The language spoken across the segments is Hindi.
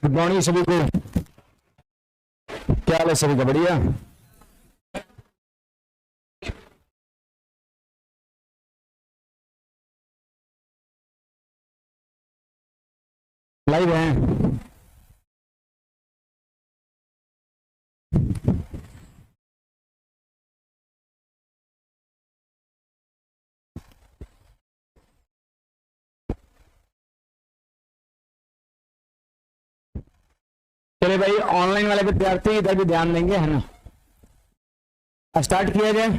गुड मॉर्निंग सभी को। क्या हाल है सभी का? बढ़िया। लाइव है। चले भाई, ऑनलाइन वाले विद्यार्थी इधर भी ध्यान देंगे, है ना। स्टार्ट किया जाए।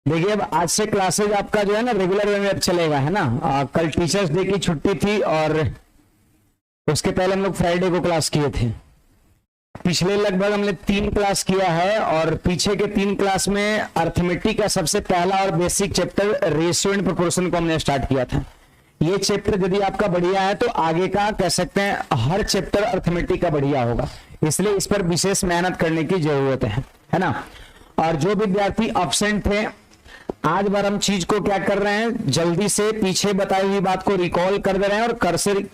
देखिए, अब आज से क्लासेज आपका जो है ना रेगुलर वे में अब चलेगा, है ना। कल टीचर्स डे की छुट्टी थी और उसके पहले हम लोग फ्राइडे को क्लास किए थे। पिछले लगभग हमने 3 क्लास किया है और पीछे के 3 क्लास में अर्थमेटिक का सबसे पहला और basic chapter ratio and proportion को हमने स्टार्ट किया था। ये चैप्टर यदि आपका बढ़िया है तो आगे का कह सकते हैं हर चैप्टर अर्थमेटिक का बढ़िया होगा, इसलिए इस पर विशेष मेहनत करने की जरूरत है ना। और जो विद्यार्थी अब्सेंट थे, आज बार हम चीज को क्या कर रहे हैं, जल्दी से पीछे बताई हुई बात को रिकॉल कर दे रहे हैं और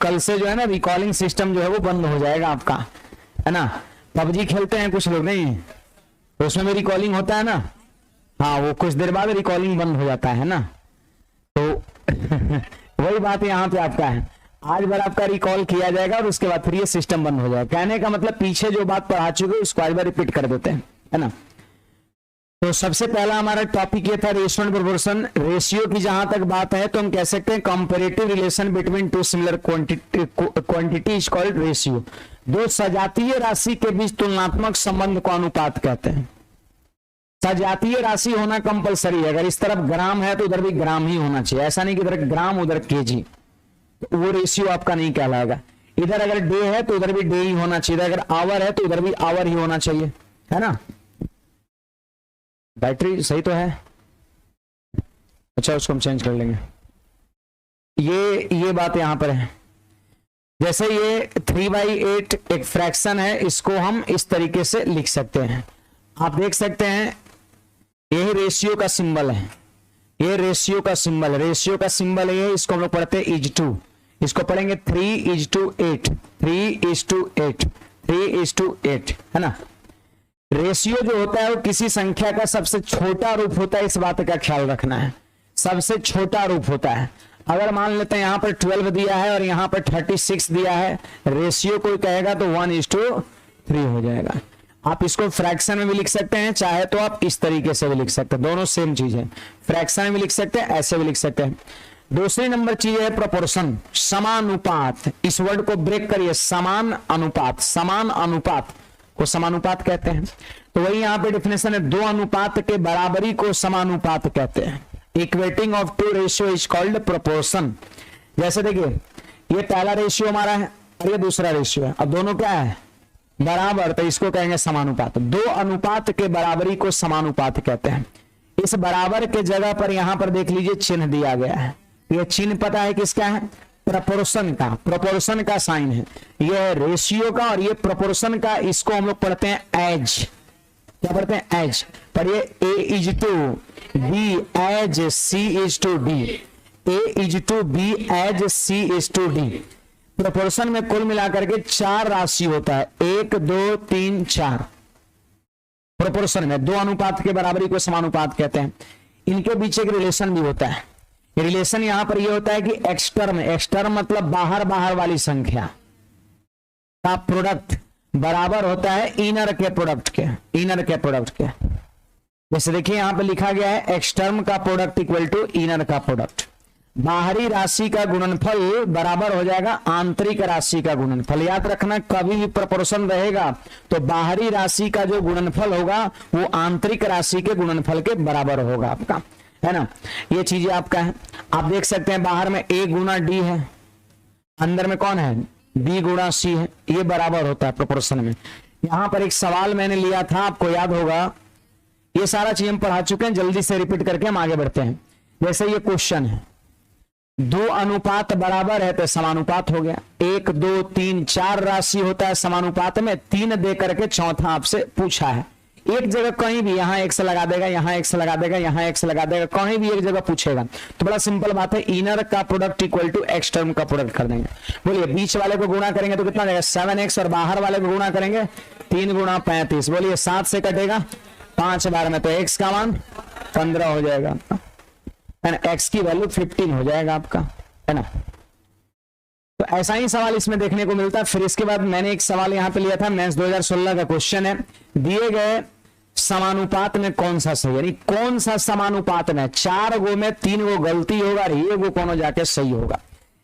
कल से जो है ना रिकॉलिंग सिस्टम जो है वो बंद हो जाएगा आपका, है ना। पबजी खेलते हैं कुछ लोग, नहीं तो उसमें भी रिकॉलिंग होता है ना। हाँ, वो कुछ देर बाद रिकॉलिंग बंद हो जाता है ना। तो वही बात यहाँ पे आपका है, आज बार आपका रिकॉल किया जाएगा और उसके बाद फिर ये सिस्टम बंद हो जाएगा। कहने का मतलब पीछे जो बात पढ़ा चुके उसको आज बार रिपीट कर देते हैं, है ना। तो सबसे पहला हमारा टॉपिक ये था रेशियो एंड प्रोपोर्शन। रेशियो की जहां तक बात है तो हम कह सकते हैं comparative relation between two similar quantity is called ratio. दो सजातीय राशि के बीच तुलनात्मक संबंध को अनुपात कहते हैं। सजातीय राशि होना कंपलसरी है, अगर इस तरफ ग्राम है तो उधर भी ग्राम ही होना चाहिए, ऐसा नहीं कि इधर ग्राम उधर केजी, तो वो रेशियो आपका नहीं कहलाएगा। इधर अगर डे है तो उधर भी डे ही होना चाहिए, अगर आवर है तो उधर भी आवर ही होना चाहिए, है ना। बैटरी सही तो है, अच्छा उसको हम चेंज कर लेंगे। ये बात यहां पर है। जैसे ये 3/8 एक फ्रैक्शन है, इसको हम इस तरीके से लिख सकते हैं। आप देख सकते हैं यही रेशियो का सिंबल है, ये रेशियो का सिंबल, रेशियो का सिंबल ये है, इसको हम लोग पढ़ते हैं इज2, इसको पढ़ेंगे 3:8, 3:8, 3:8, है ना। रेशियो जो होता है वो किसी संख्या का सबसे छोटा रूप होता है, इस बात का ख्याल रखना है, सबसे छोटा रूप होता है। अगर मान लेते हैं यहां पर 12 दिया है और यहां पर 36 दिया है, रेशियो कोई कहेगा तो 1:3 हो जाएगा। आप इसको फ्रैक्शन में भी लिख सकते हैं, चाहे तो आप इस तरीके से भी लिख सकते हैं, दोनों सेम चीज है। फ्रैक्शन में भी लिख सकते हैं, ऐसे भी लिख सकते हैं। दूसरी नंबर चीज है प्रोपोर्शन, समानुपात। इस वर्ड को ब्रेक करिए, समान अनुपात, समान अनुपात को समानुपात कहते हैं। तो वही यहां पे डेफिनेशन है, दो अनुपात के बराबरी को समानुपात कहते हैं। Equating of two ratio is called proportion. जैसे देखिए, ये पहला रेशियो हमारा है और ये दूसरा रेशियो है, अब दोनों क्या है, बराबर, तो इसको कहेंगे समानुपात। दो अनुपात के बराबरी को समानुपात कहते हैं। इस बराबर के जगह पर यहां पर देख लीजिए चिन्ह दिया गया है, ये चिन्ह पता है किसका है, प्रोपोर्शन का, प्रोपोर्शन का साइन है। ये रेशियो का और ये प्रोपोर्शन का, इसको हम लोग पढ़ते हैं एज। क्या पढ़ते हैं, एज। पढ़िए, A is to B as C is to D, A is to B as C is to D. Proportion में कुल मिलाकर के 4 राशि होता है, 1 2 3 4। प्रोपोर्शन में दो अनुपात के बराबरी को समानुपात कहते हैं। इनके बीच एक रिलेशन भी होता है। रिलेशन यहां पर यह होता है कि एक्सटर्म, एक्सटर्म मतलब बाहर बाहर वाली संख्या का प्रोडक्ट बराबर होता है इनर के प्रोडक्ट के, इनर के प्रोडक्ट के। जैसे देखिए यहां पे लिखा गया है एक्सटर्म का प्रोडक्ट इक्वल टू इनर का प्रोडक्ट। बाहरी राशि का गुणनफल बराबर हो जाएगा आंतरिक राशि का गुणनफल। याद रखना, कभी भी प्रोपोर्शन रहेगा तो बाहरी राशि का जो गुणनफल होगा वो आंतरिक राशि के गुणनफल के बराबर होगा आपका, है ना। ये चीजें आपका है। आप देख सकते हैं बाहर में A गुना D है, अंदर में कौन है, B गुना C है, ये बराबर होता है प्रोपोर्शन में। यहां पर एक सवाल मैंने लिया था, आपको याद होगा, ये सारा चीज हम पढ़ा चुके हैं, जल्दी से रिपीट करके हम आगे बढ़ते हैं। जैसे ये क्वेश्चन है, दो अनुपात बराबर है तो समानुपात हो गया। 1 2 3 4 राशि होता है समानुपात में, 3 दे करके चौथा आपसे पूछा है, एक जगह कहीं भी यहाँ x लगा देगा, यहाँ x लगा देगा, यहाँ x लगा देगा, कहीं भी एक जगह पूछेगा तो बड़ा सिंपल बात है, इनर का product equal to extreme का प्रोडक्ट कर देंगे। बोलिए बीच वाले को गुणा करेंगे तो कितना देगा 7x, और बाहर वाले को गुणा करेंगे 3 गुणा 35। बोलिए 7 से कटेगा 5 बार में, तो x का मान 15 हो जाएगा, x की वैल्यू 15 हो जाएगा आपका, है ना। तो ऐसा ही सवाल इसमें देखने को मिलता है। फिर इसके बाद मैंने एक सवाल यहाँ पे लिया था, मेंस 2016 का क्वेश्चन है, दिए गए समानुपात में कौन सा सही, यानी कौन सा समानुपात में 4 गो में 3 गो गलती होगा और ये गो कौन जाके सही होगा।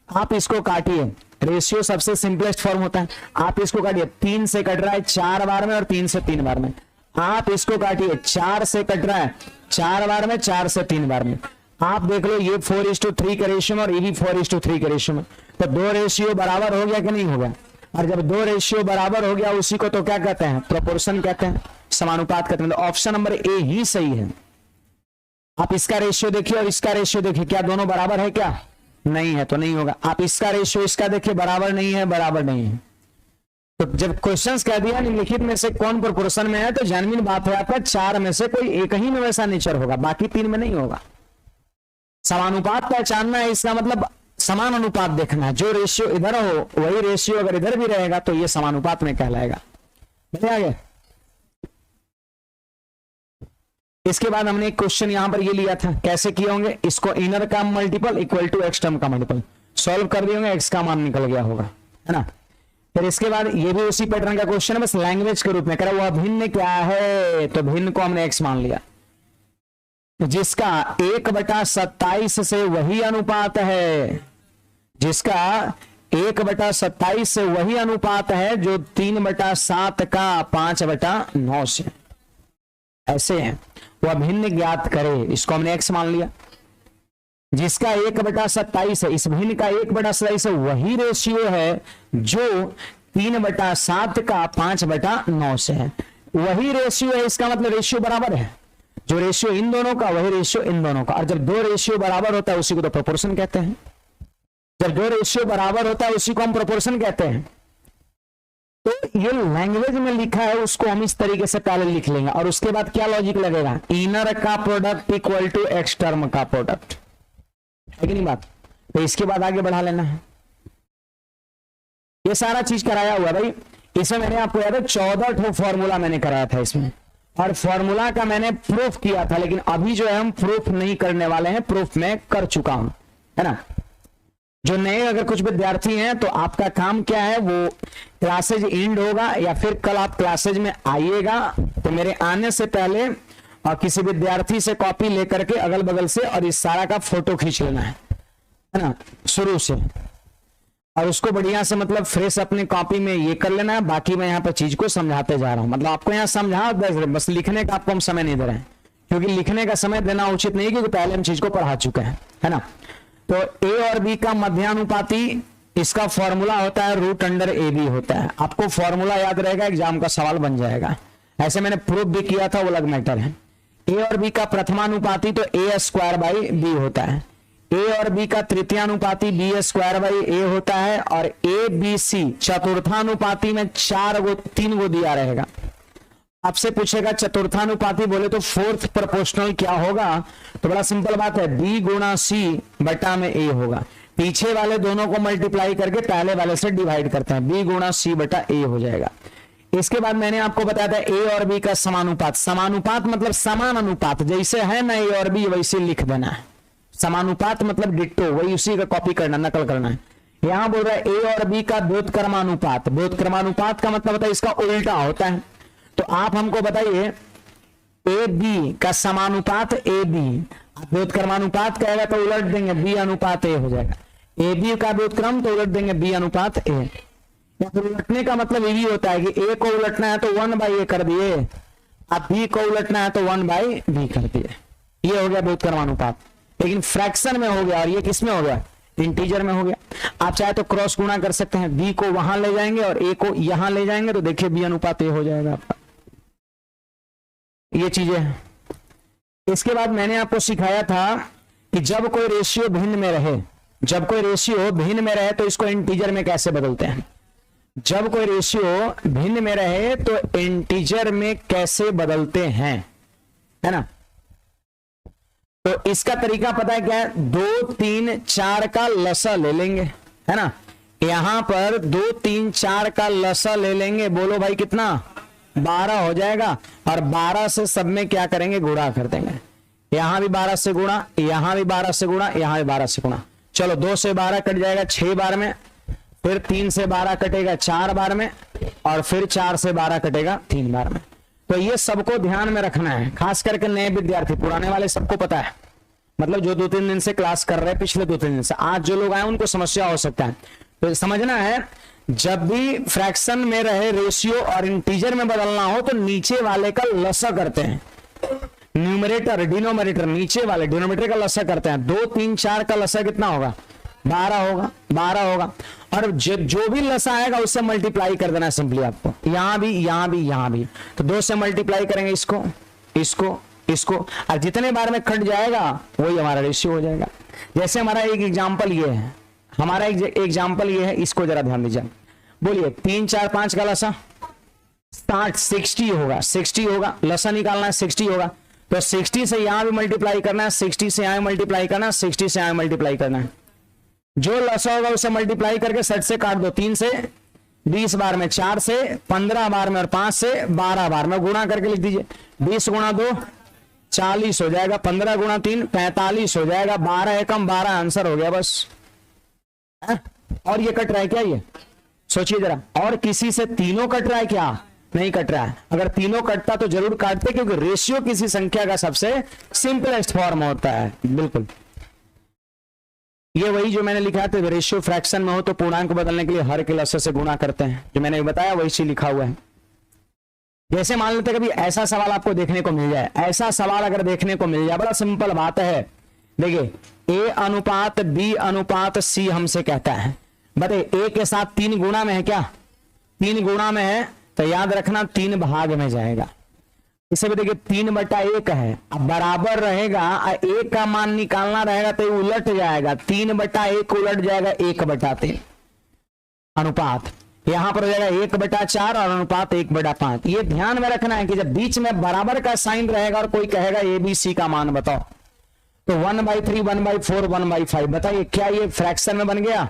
आप इसको काटिए, रेशियो सबसे सिंपलेस्ट फॉर्म होता है, आप इसको काटिए, 3 से कट रहा है 4 बार में और 3 से 3 बार में, आप इसको काटिए, 4 से कट रहा है 4 बार में, 4 से 3 बार में, आप देख लो ये 4:3 के रेशियो में और ये भी 4:3 के रेशियो में, तो 2 रेशियो बराबर हो गया कि नहीं हो गया। और जब 2 रेशियो बराबर हो गया उसी को तो क्या कहते हैं, प्रोपोर्शन कहते हैं, समानुपात कहते हैं। तो ऑप्शन नंबर ए ही सही है। आप इसका रेशियो देखिए और इसका रेशियो देखिए, क्या दोनों बराबर है, क्या नहीं है, तो नहीं होगा। आप इसका रेशियो इसका देखिए, बराबर नहीं है, बराबर नहीं है। तो जब क्वेश्चंस कह दिया निम्नलिखित में से कौन प्रोपोर्शन में है, तो जेन्युइन बात है आपका 4 में से कोई एक ही में वैसा नेचर होगा, बाकी 3 में नहीं होगा। समानुपात पहचानना है, इसका मतलब समान अनुपात देखना है, जो रेशियो इधर हो वही रेशियो अगर इधर भी रहेगा तो ये समानुपात में कहलाएगा। समझ आ गया। इसके बाद हमने एक क्वेश्चन यहां पर ये लिया था, कैसे किए होंगे, इसको इनर का multiple equal to extreme का मल्टीपल सॉल्व कर दिए होंगे, एक्स का मान निकल गया होगा, है ना। फिर इसके बाद ये भी उसी पैटर्न का क्वेश्चन है, बस लैंग्वेज के रूप में करा, वह भिन्न क्या है, तो भिन्न को हमने एक्स मान लिया, जिसका 1/27 से वही अनुपात है, जिसका 1/27 से वही अनुपात है जो 3/7 का 5/9 से, ऐसे है। वह भिन्न ज्ञात करे, इसको हमने x मान लिया, जिसका 1/27 है, इस भिन्न का 1/27 वही रेशियो है जो 3/7 का 5/9 से है, वही रेशियो है, इसका मतलब रेशियो बराबर है, जो रेशियो इन दोनों का वही रेशियो इन दोनों का। और जब 2 रेशियो बराबर होता है उसी को तो प्रोपोर्शन कहते हैं, जब 2 रेशियो बराबर होता है उसी को हम प्रोपोर्शन कहते हैं। तो ये लैंग्वेज में लिखा है उसको हम इस तरीके से पहले लिख लेंगे, और उसके बाद क्या लॉजिक लगेगा, इनर का product equal to extreme का प्रोडक्ट, है कि नहीं बात। तो इसके बाद आगे बढ़ा लेना है, ये सारा चीज कराया हुआ भाई। इसमें मैंने आपको याद है 14 फॉर्मूला मैंने कराया था इसमें, और फॉर्मूला का मैंने प्रूफ किया था, लेकिन अभी जो है हम प्रूफ नहीं करने वाले हैं, प्रूफ मैं कर चुका हूं, है ना। जो नए अगर कुछ विद्यार्थी हैं तो आपका काम क्या है, वो क्लासेज एंड होगा या फिर कल आप क्लासेज में आइएगा, तो मेरे आने से पहले और किसी विद्यार्थी से कॉपी लेकर के अगल बगल से और इस सारा का फोटो खींच लेना है ना, शुरू से, और उसको बढ़िया से मतलब फ्रेश अपने कॉपी में ये कर लेना है। बाकी मैं यहाँ पर चीज को समझाते जा रहा हूँ, मतलब आपको यहाँ समझा बस लिखने का आपको हम समय नहीं दे रहे हैं, क्योंकि लिखने का समय देना उचित नहीं, क्योंकि पहले हम चीज को पढ़ा चुके हैं, है ना। तो ए और बी का मध्यानुपाती, इसका फॉर्मूला होता है √AB होता है, आपको फॉर्मूला याद रहेगा, एग्जाम का सवाल बन जाएगा। ऐसे मैंने प्रूफ भी किया था, वो अलग मैटर है। ए और बी का प्रथमानुपाती तो A²/B होता है, ए और बी का तृतीयानुपाती B²/A होता है, और ABC चतुर्थानुपाती में 3 गो दिया रहेगा। आपसे पूछेगा चतुर्थानुपाती बोले तो 4th प्रोपोर्शनल क्या होगा, तो बड़ा सिंपल बात है, B गुणा C बटा में A होगा, पीछे वाले दोनों को मल्टीप्लाई करके पहले वाले से डिवाइड करते हैं, B गुणा C बटा A हो जाएगा। इसके बाद मैंने आपको बताया था A और B का समानुपात, समानुपात मतलब समान अनुपात, जैसे है ना A और B वैसे लिख देना है, समानुपात मतलब डिट्टो, वही उसी का कॉपी करना, नकल करना है। यहां बोल रहा है A और B का व्युत्क्रमानुपात, व्युत्क्रमानुपात का मतलब होता है इसका उल्टा होता है। तो आप हमको बताइए ए बी का समानुपात ए बी, व्युत्क्रमानुपात कहेगा तो उलट देंगे B अनुपात A हो जाएगा, ए बी का व्युत्क्रम तो उलट देंगे B अनुपात A। या फिर उलटने का मतलब ये भी होता है कि A को उलटना है तो 1/A कर दिए, अब B को उलटना है तो 1/B कर दिए, ये हो गया व्युत्क्रमानुपात। लेकिन फ्रैक्शन में हो गया, और ये किस में हो गया, इंटीजर में हो गया। आप चाहे तो क्रॉस गुणा कर सकते हैं, B को वहां ले जाएंगे और A को यहां ले जाएंगे, तो देखिए B अनुपात A हो जाएगा आपका। ये चीजें हैं। इसके बाद मैंने आपको सिखाया था कि जब कोई रेशियो भिन्न में रहे, जब कोई रेशियो भिन्न में रहे तो इसको इंटीजर में कैसे बदलते हैं। जब कोई रेशियो भिन्न में रहे तो इंटीजर में कैसे बदलते हैं, है ना। तो इसका तरीका पता है क्या है, 2 3 4 का लसा ले लेंगे, है ना। यहां पर 2 3 4 का लसा ले लेंगे, बोलो भाई कितना, 12 हो जाएगा। और 12 से सब में क्या करेंगे, गुणा कर देंगे। यहां भी 12 से गुणा, यहां भी 12 से गुणा, यहां भी 12 से गुणा। चलो 2 से 12 कट जाएगा 6 बार में, फिर 3 से 12 कटेगा 4 बार में, और फिर 4 से 12 कटेगा 3 बार में। तो ये सबको ध्यान में रखना है, खास करके नए विद्यार्थी, पुराने वाले सबको पता है, मतलब जो 2-3 दिन से क्लास कर रहे हैं, पिछले 2-3 दिन से, आज जो लोग आए उनको समस्या हो सकता है। तो समझना है, जब भी फ्रैक्शन में रहे रेशियो और इंटीजर में बदलना हो तो नीचे वाले का लसा करते हैं, न्यूमरेटर डिनोमिनेटर, नीचे वाले डिनोमिनेटर का लसा करते हैं। 2 3 4 का लसा कितना होगा, 12 होगा, 12 होगा। और जो भी लसा आएगा उससे मल्टीप्लाई कर देना सिंपली आपको, यहां भी, यहां भी, यहां भी। तो 2 से मल्टीप्लाई करेंगे इसको, इसको, इसको, और जितने बार में कट जाएगा वही हमारा रेशियो हो जाएगा। जैसे हमारा एक एग्जाम्पल ये है, हमारा एग्जाम्पल ये है, इसको जरा ध्यान दीजिए। बोलिए 3 4 5 का लसा 60 होगा, 60 होगा, लसा निकालना है 60 होगा। तो 60 से यहां भी मल्टीप्लाई करना है, 60 से यहां मल्टीप्लाई करना है, 60 से यहां मल्टीप्लाई करना है। जो लसा होगा उसे मल्टीप्लाई करके 60 से काट दो, 3 से 20 बार में, 4 से 15 बार में, और 5 से 12 बार में गुणा करके लिख दीजिए। 20 गुणा 2 40 हो जाएगा, 15 गुणा 3 45 हो जाएगा, 12 एकम 12 आंसर हो गया बस। और ये कट रहा है क्या, ये सोचिए जरा, और किसी से तीनों कट रहा है क्या, नहीं कट रहा है। अगर तीनों कटता तो जरूर काटते, क्योंकि रेशियो किसी संख्या का सबसे सिंपलेस्ट फॉर्म होता है। बिल्कुल ये वही जो मैंने लिखा था, रेशियो फ्रैक्शन में हो तो पूर्णांक बदलने के लिए हर के लसे से गुणा करते हैं, जो मैंने बताया वही चीज लिखा हुआ है। जैसे मान लेते कभी ऐसा सवाल आपको देखने को मिल जाए, ऐसा सवाल अगर देखने को मिल जाए, बड़ा सिंपल बात है, देखिए A अनुपात B अनुपात C हमसे कहता है, बताइए A के साथ 3 गुणा में है क्या, 3 गुणा में है, तो याद रखना 3 भाग में जाएगा। इसे भी देखिए 3/1 है, अब बराबर रहेगा, एक का मान निकालना रहेगा तो उलट जाएगा, 3/1 उलट जाएगा 1/3 अनुपात, यहां पर हो जाएगा 1/4 और अनुपात 1/5। ये ध्यान में रखना है कि जब बीच में बराबर का साइन रहेगा और कोई कहेगा ABC का मान बताओ, तो 1/3 1/4 1/5, बताइए क्या ये फ्रैक्शन में बन गया।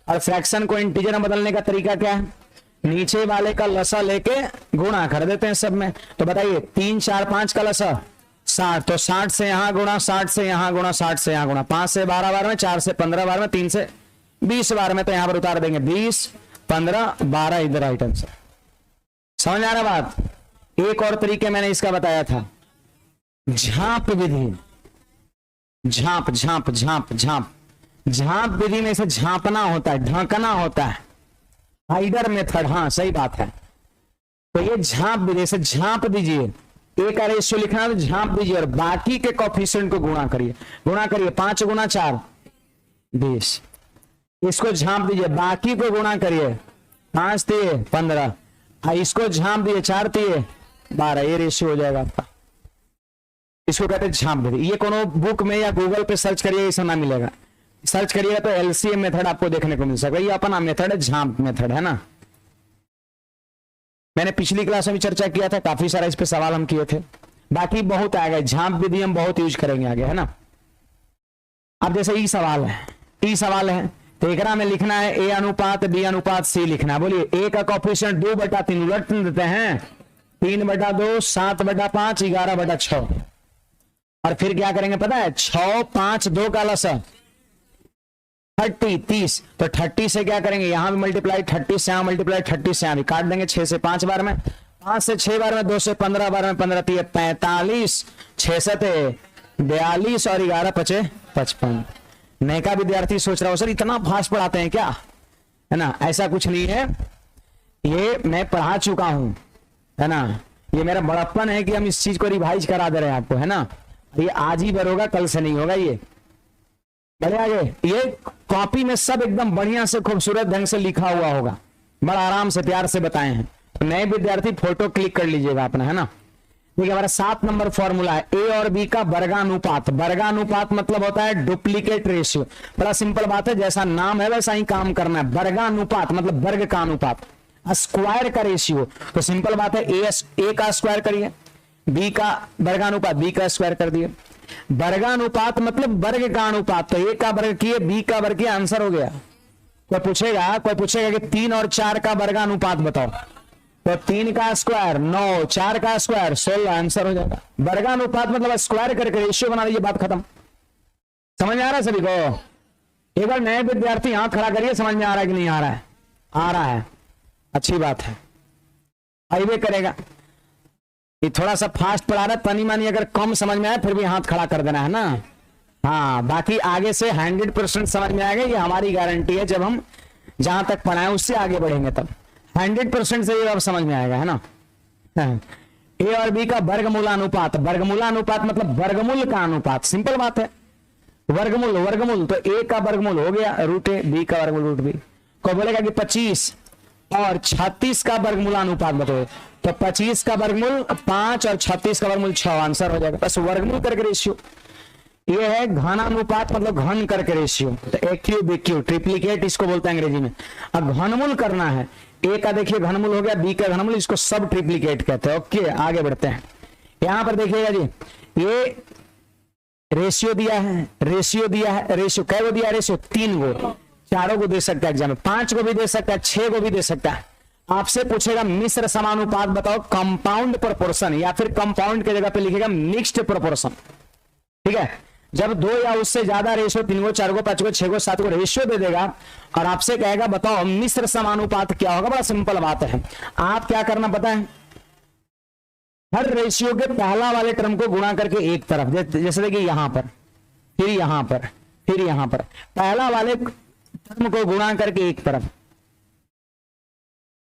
और फ्रैक्शन को इंटीजर में बदलने का तरीका क्या है, नीचे वाले का लसा लेके गुणा कर देते हैं सब में। तो बताइए 3 4 5 का लसा 60, तो 60 से यहां गुणा, 60 से यहां गुणा, 60 से यहां गुणा, 5 से 12 बार में, 4 से 15 बार में, 3 से 20 बार में, तो यहां पर उतार देंगे 20 15 12, इधर राइट आंसर। समझ आ रहा बात। एक और तरीके मैंने इसका बताया था, झांप विधि, झांप झांप झांप झांप झांप विधि में से झांपना होता है, ढांकना होता है, हाइडर मेथड, हाँ सही बात है। तो ये झांप विधि से झांप दीजिए, एक का रेशियो लिखना है तो झांप दीजिए, और बाकी के कोफिशिएंट को गुणा करिए, गुणा करिए 5 गुणा 4 20, इसको झांप दीजिए, बाकी को गुणा करिए, 5 3 15, इसको झांप दीजिए 4 3 12, ये रेशियो हो जाएगा आपका। इसको कहते हैं झांप विधि। ये कोनो बुक में या गूगल पे सर्च करिए, ऐसा ना मिलेगा, सर्च करिएगा तो LCM मेथड आपको देखने को मिल सकता है। ये अपना मेथड है, झांप मेथड, है ना। मैंने पिछली क्लास में भी चर्चा किया था, काफी सारा इस पे सवाल हम किए थे, बाकी बहुत आएगा, झांप विधि हम बहुत यूज करेंगे आगे, है ना। अब जैसे ई सवाल है, तो एकरा में लिखना है A अनुपात B अनुपात C लिखना है। बोलिए A का कोफिशिएंट 2/3 उलट देते हैं, 3/2 7/5 11/6, और फिर क्या करेंगे पता है, 6 5 2 का लसा 30 तो 30 से क्या करेंगे, यहां भी मल्टीप्लाई, 30 से यहां मल्टीप्लाई, 30 से यहां भी काट देंगे, 6 से 5 बार में, 5 से 6 बार में, 2 से 15 बार में, 15 3 45, 6 से 42 और 11 5 55। नए का विद्यार्थी सोच रहा हो सर इतना फास्ट पढ़ाते हैं क्या, है ना। ऐसा कुछ नहीं है, ये मैं पढ़ा चुका हूं, है ना। ये मेरा बड़प्पन है कि हम इस चीज को रिवाइज करा दे रहे हैं आपको, है ना। ये आज ही पर होगा, कल से नहीं होगा। ये बढ़िया आगे, ये कॉपी में सब एकदम बढ़िया से खूबसूरत ढंग से लिखा हुआ होगा, बड़ा आराम से प्यार से बताए हैं। तो नए विद्यार्थी फोटो क्लिक कर लीजिएगा अपना, है ना। देखिए हमारा 7 नंबर फॉर्मूला है A और B का वर्गानुपात। वर्गानुपात मतलब होता है डुप्लीकेट रेशियो। बड़ा सिंपल बात है, जैसा नाम है वैसा ही काम करना है। वर्गानुपात मतलब वर्ग का अनुपात। स्क्वायर का रेशियो। तो सिंपल बात है, ए का स्क्वायर करिए, बी का वर्गानुपात, बी का स्क्वायर कर दिए। वर्गानुपात मतलब वर्ग का अनुपात, तो ए का वर्ग किए, बी का वर्ग किया, आंसर हो गया। कोई पूछेगा कि 3 और 4 का वर्गानुपात बताओ, तो 3 का स्क्वायर 9, 4 का स्क्वायर 16, आंसर हो जाएगा। वर्गानुपात मतलब स्क्वायर करके रेशियो बना दीजिए, बात खत्म। समझ में आ रहा है सभी को? एक बार नए विद्यार्थी हाथ खड़ा करिए, समझ में आ रहा है कि नहीं आ रहा है? आ रहा है, अच्छी बात है, आइए करेगा। ये थोड़ा सा फास्ट पढ़ा रहा है, तनी मानी अगर कम समझ में आए फिर भी हाथ खड़ा कर देना है ना। हाँ, बाकी आगे से 100% समझ में आएगा, ये हमारी गारंटी है। जब हम जहां तक पढ़ाएं उससे आगे बढ़ेंगे तब 100% से ये अब समझ में आएगा, है ना। ए और बी का वर्गमूलानुपात, वर्गमूलानुपात मतलब वर्गमूल का अनुपात, सिंपल बात है। वर्गमूल वर्गमूल, तो ए का वर्गमूल हो गया रूट ए, बी का वर्गमूल रूट बी। को बोलेगा कि 25 और 36 का वर्गमूलानुपात बताओ, तो 25 का वर्गमूल 5 और 36 का वर्गमूल 6, आंसर हो जाएगा। बस वर्गमूल करके रेशियो। ये है घनानुपात मतलब घन करके रेशियो, तो एक्यू बीक्यू ट्रिप्लीकेट इसको बोलते हैं अंग्रेजी में। अब घनमूल करना है, ए का देखिए घनमूल हो गया, बी का घनमूल, इसको सब ट्रिप्लीकेट कहते हैं। ओके, आगे बढ़ते हैं। यहां पर देखिएगा जी, ये रेशियो दिया है, रेशियो दिया है, रेशियो कै गो दिया? रेशियो 3 गो, 4 को दे सकता है एग्जाम में, 5 को भी दे सकता है, 6 को भी दे सकता है। आपसे पूछेगा मिश्र समानुपात बताओ, कंपाउंड प्रोपोर्शन, या फिर कंपाउंड के जगह पे लिखेगा मिक्स्ड प्रोपोर्शन। ठीक है, जब 2 या उससे ज्यादा रेशियो 3 को, 4 को, 5 को, 6 को, 7 को रेशियो दे देगा और आपसे कहेगा बताओ मिश्र समानुपात क्या होगा। बड़ा सिंपल बात है, आप क्या करना पता है, हर रेशियो के पहला वाले टर्म को गुणा करके एक तरफ, जैसे देखिए यहां पर, फिर यहां पर, फिर यहां पर, पहला वाले टर्म को गुणा करके एक तरफ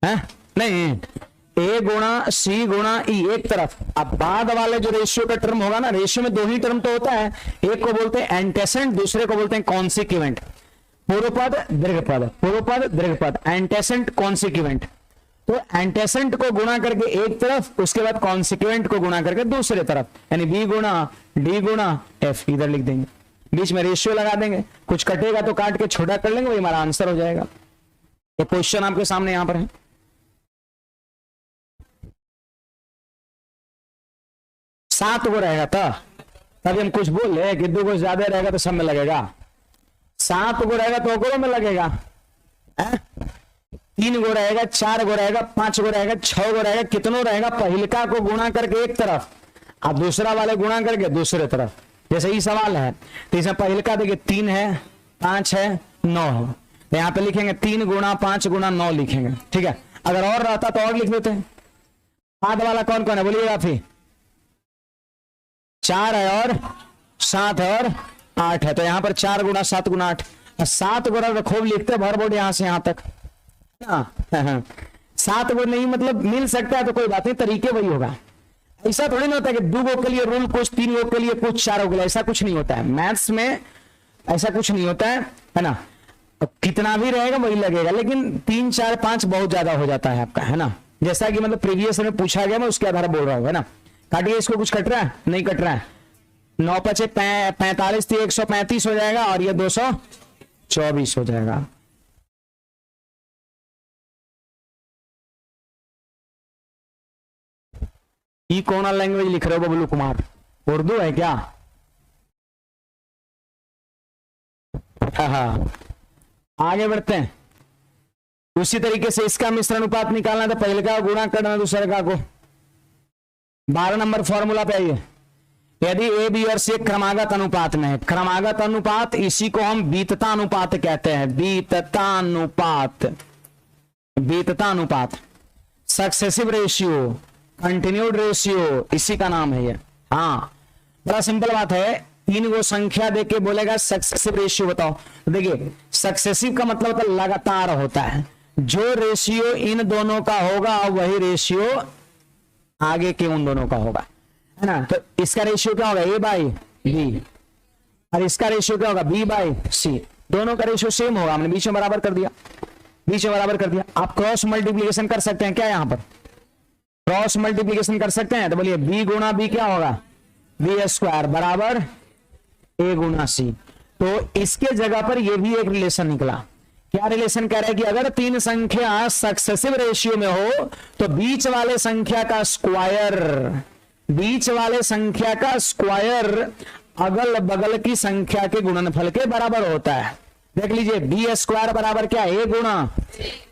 है, नहीं ए गुणा सी गुणा ई एक तरफ। अब बाद वाले जो रेशियो का टर्म होगा ना, रेशियो में 2 ही टर्म तो होता है, एक को बोलते हैं एंटेसेंट, दूसरे को बोलते हैं कॉन्सिक्वेंट। पूर्वपद दीर्घपद, पूर्वपद दीर्घपद, एंटेसेंट कॉन्सिक्वेंट। तो एंटेसेंट को गुणा करके एक तरफ, उसके बाद कॉन्सिक्वेंट को गुणा करके दूसरे तरफ, यानी बी गुणा डी गुणा एफ, इधर लिख देंगे, बीच में रेशियो लगा देंगे, कुछ कटेगा तो काट के छोटा कर लेंगे, वही हमारा आंसर हो जाएगा। ये क्वेश्चन आपके सामने यहां पर है। 7 को रहेगा तभी हम कुछ बोल रहे कि 2 को ज्यादा रहेगा तो सब में लगेगा, 7 को रहेगा तो ओकरो में लगेगा, 3 गो रहेगा, 4 गो रहेगा, 5 गो रहेगा, 6 गो रहेगा, कितनों रहेगा, पहिलका को गुणा करके एक तरफ और दूसरा वाले गुणा करके दूसरे तरफ। जैसे ये सवाल है तो इसमें पहिलका देखिए 3 है, 5 है, 9 है, तो यहाँ पे लिखेंगे 3 गुणा 5 गुणा 9 लिखेंगे। ठीक है, अगर और रहता तो और लिख लेते हैं। बाद वाला कौन कौन है बोलिएगा? फिर 4 है और 7 है और 8 है, तो यहाँ पर 4 गुणा 7 गुणा 8, 7 गुणा तो खूब लिखते भर बोर्ड यहाँ से यहाँ तक। 7 गो नहीं मतलब मिल सकता है तो कोई बात नहीं, तरीके वही होगा। ऐसा थोड़ी ना होता है कि 2 गो के लिए रूल कुछ, 3 गो के लिए कुछ, 4 गो के लिए, ऐसा कुछ नहीं होता है मैथ्स में, ऐसा कुछ नहीं होता है ना। कितना भी रहेगा वही लगेगा, लेकिन 3 4 5 बहुत ज्यादा हो जाता है आपका, है ना। जैसा कि मतलब प्रीवियस में पूछा गया, मैं उसके आधार बोल रहा हूँ, है ना। काटिए, इसको कुछ कट रहा है? नहीं कट रहा है। 9 5 45 थी, 135 हो जाएगा और ये 224 हो जाएगा। ये कौन लैंग्वेज लिख रहे हो बबलू कुमार? उर्दू है क्या? हाँ, आगे बढ़ते हैं। उसी तरीके से इसका मिश्रण अनुपात निकालना था, पहले का गुणा करना दूसरे का को। 12 नंबर फॉर्मूला पे आइए। यदि ए बी और सी क्रमागत अनुपात में है, क्रमागत अनुपात इसी को हम बीतता अनुपात कहते हैं, बीतता अनुपात, बीतता अनुपात, सक्सेसिव रेशियो, कंटिन्यूड रेशियो, इसी का नाम है ये। हाँ, बड़ा सिंपल बात है। 3 गो संख्या देके बोलेगा सक्सेसिव रेशियो बताओ, तो देखिए सक्सेसिव का मतलब होता है लगातार होता है। जो रेशियो इन दोनों का होगा वही रेशियो आगे के उन दोनों का होगा, है ना। तो इसका रेशियो क्या होगा? ए बाई बी, और इसका रेशियो क्या होगा? बी बाई सी। दोनों का रेशियो सेम होगा, हमने बीच में बराबर कर दिया, बीच में बराबर कर दिया। आप क्रॉस मल्टीप्लीकेशन कर सकते हैं क्या? यहां पर क्रॉस मल्टीप्लीकेशन कर सकते हैं, तो बोलिए बी गुणा बी क्या होगा? बी स्क्वायर बराबर ए गुणा सी। तो इसके जगह पर ये भी एक रिलेशन निकला, क्या रिलेशन कह रहा है कि अगर तीन संख्या सक्सेसिव रेशियो में हो तो बीच वाले संख्या का स्क्वायर, बीच वाले संख्या का स्क्वायर अगल बगल की संख्या के गुणनफल के बराबर होता है। देख लीजिए बी स्क्वायर बराबर क्या, ए गुणा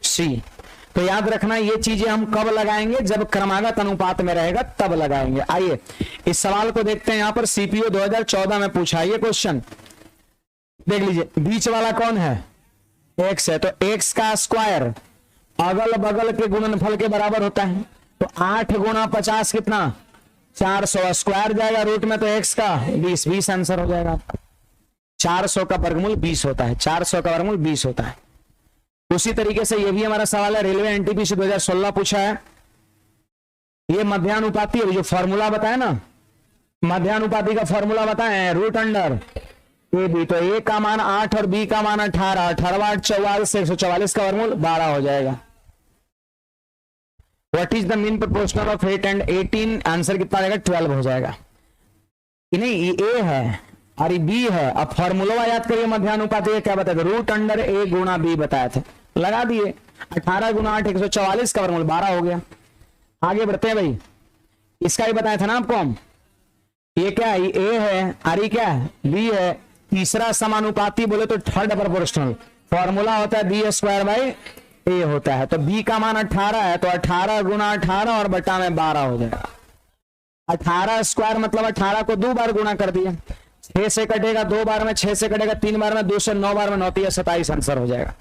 सी। तो याद रखना ये चीजें हम कब लगाएंगे, जब क्रमागत अनुपात में रहेगा तब लगाएंगे। आइए इस सवाल को देखते हैं। यहां पर सीपीओ 2014 में पूछा ये क्वेश्चन। देख लीजिए बीच वाला कौन है, एक्स है, तो एक्स का स्क्वायर अगल बगल के गुणनफल के बराबर होता है। तो 8 गुणा 50 कितना, 400, स्क्वायर जाएगा रूट में, तो एक्स का 20 आंसर हो जाएगा। 400 का वर्गमूल 20 होता है, 400 का वर्गमूल 20 होता है। उसी तरीके से ये भी हमारा सवाल है, रेलवे एनटीपीसी 2016 पूछा है। ये मध्यानुपाती जो फॉर्मूला बताया ना, मध्यानुपाती का फॉर्मूला बताए, रूट अंडर ए बी। तो ए का मान 8 और बी का मान 18, 18 8 44, 144 का वर्गमूल 12 हो जाएगा। What is the mean proportional of 8 and 18, answer कितना आ जाएगा, 12 हो जाएगा। नहीं ये ए है और ये बी है। अब फॉर्मूला याद करिए मध्यानुपाती का, क्या बताया था, रूट अंडर ए गुणा बी बताए थे, लगा दिए। 18 गुणा 8 144 का वर्गमूल 12 हो गया। आगे बढ़ते हैं भाई, इसका ही बताया था ना आपको हम, ये क्या है, ए है और ये क्या है, बी है। तीसरा समानुपाती बोले तो थर्ड प्रोपोर्शनल, फॉर्मूला होता है बी स्क्वायर बाई ए होता है। तो बी का मान 18 है, तो 18 गुणा 18 और बटा में 12 हो जाएगा। 18 स्क्वायर मतलब 18 को 2 बार गुणा कर दिया, 6 से कटेगा 2 बार में, 6 से कटेगा 3 बार में, 2 से 9 बार में, 9 3 27 आंसर हो जाएगा।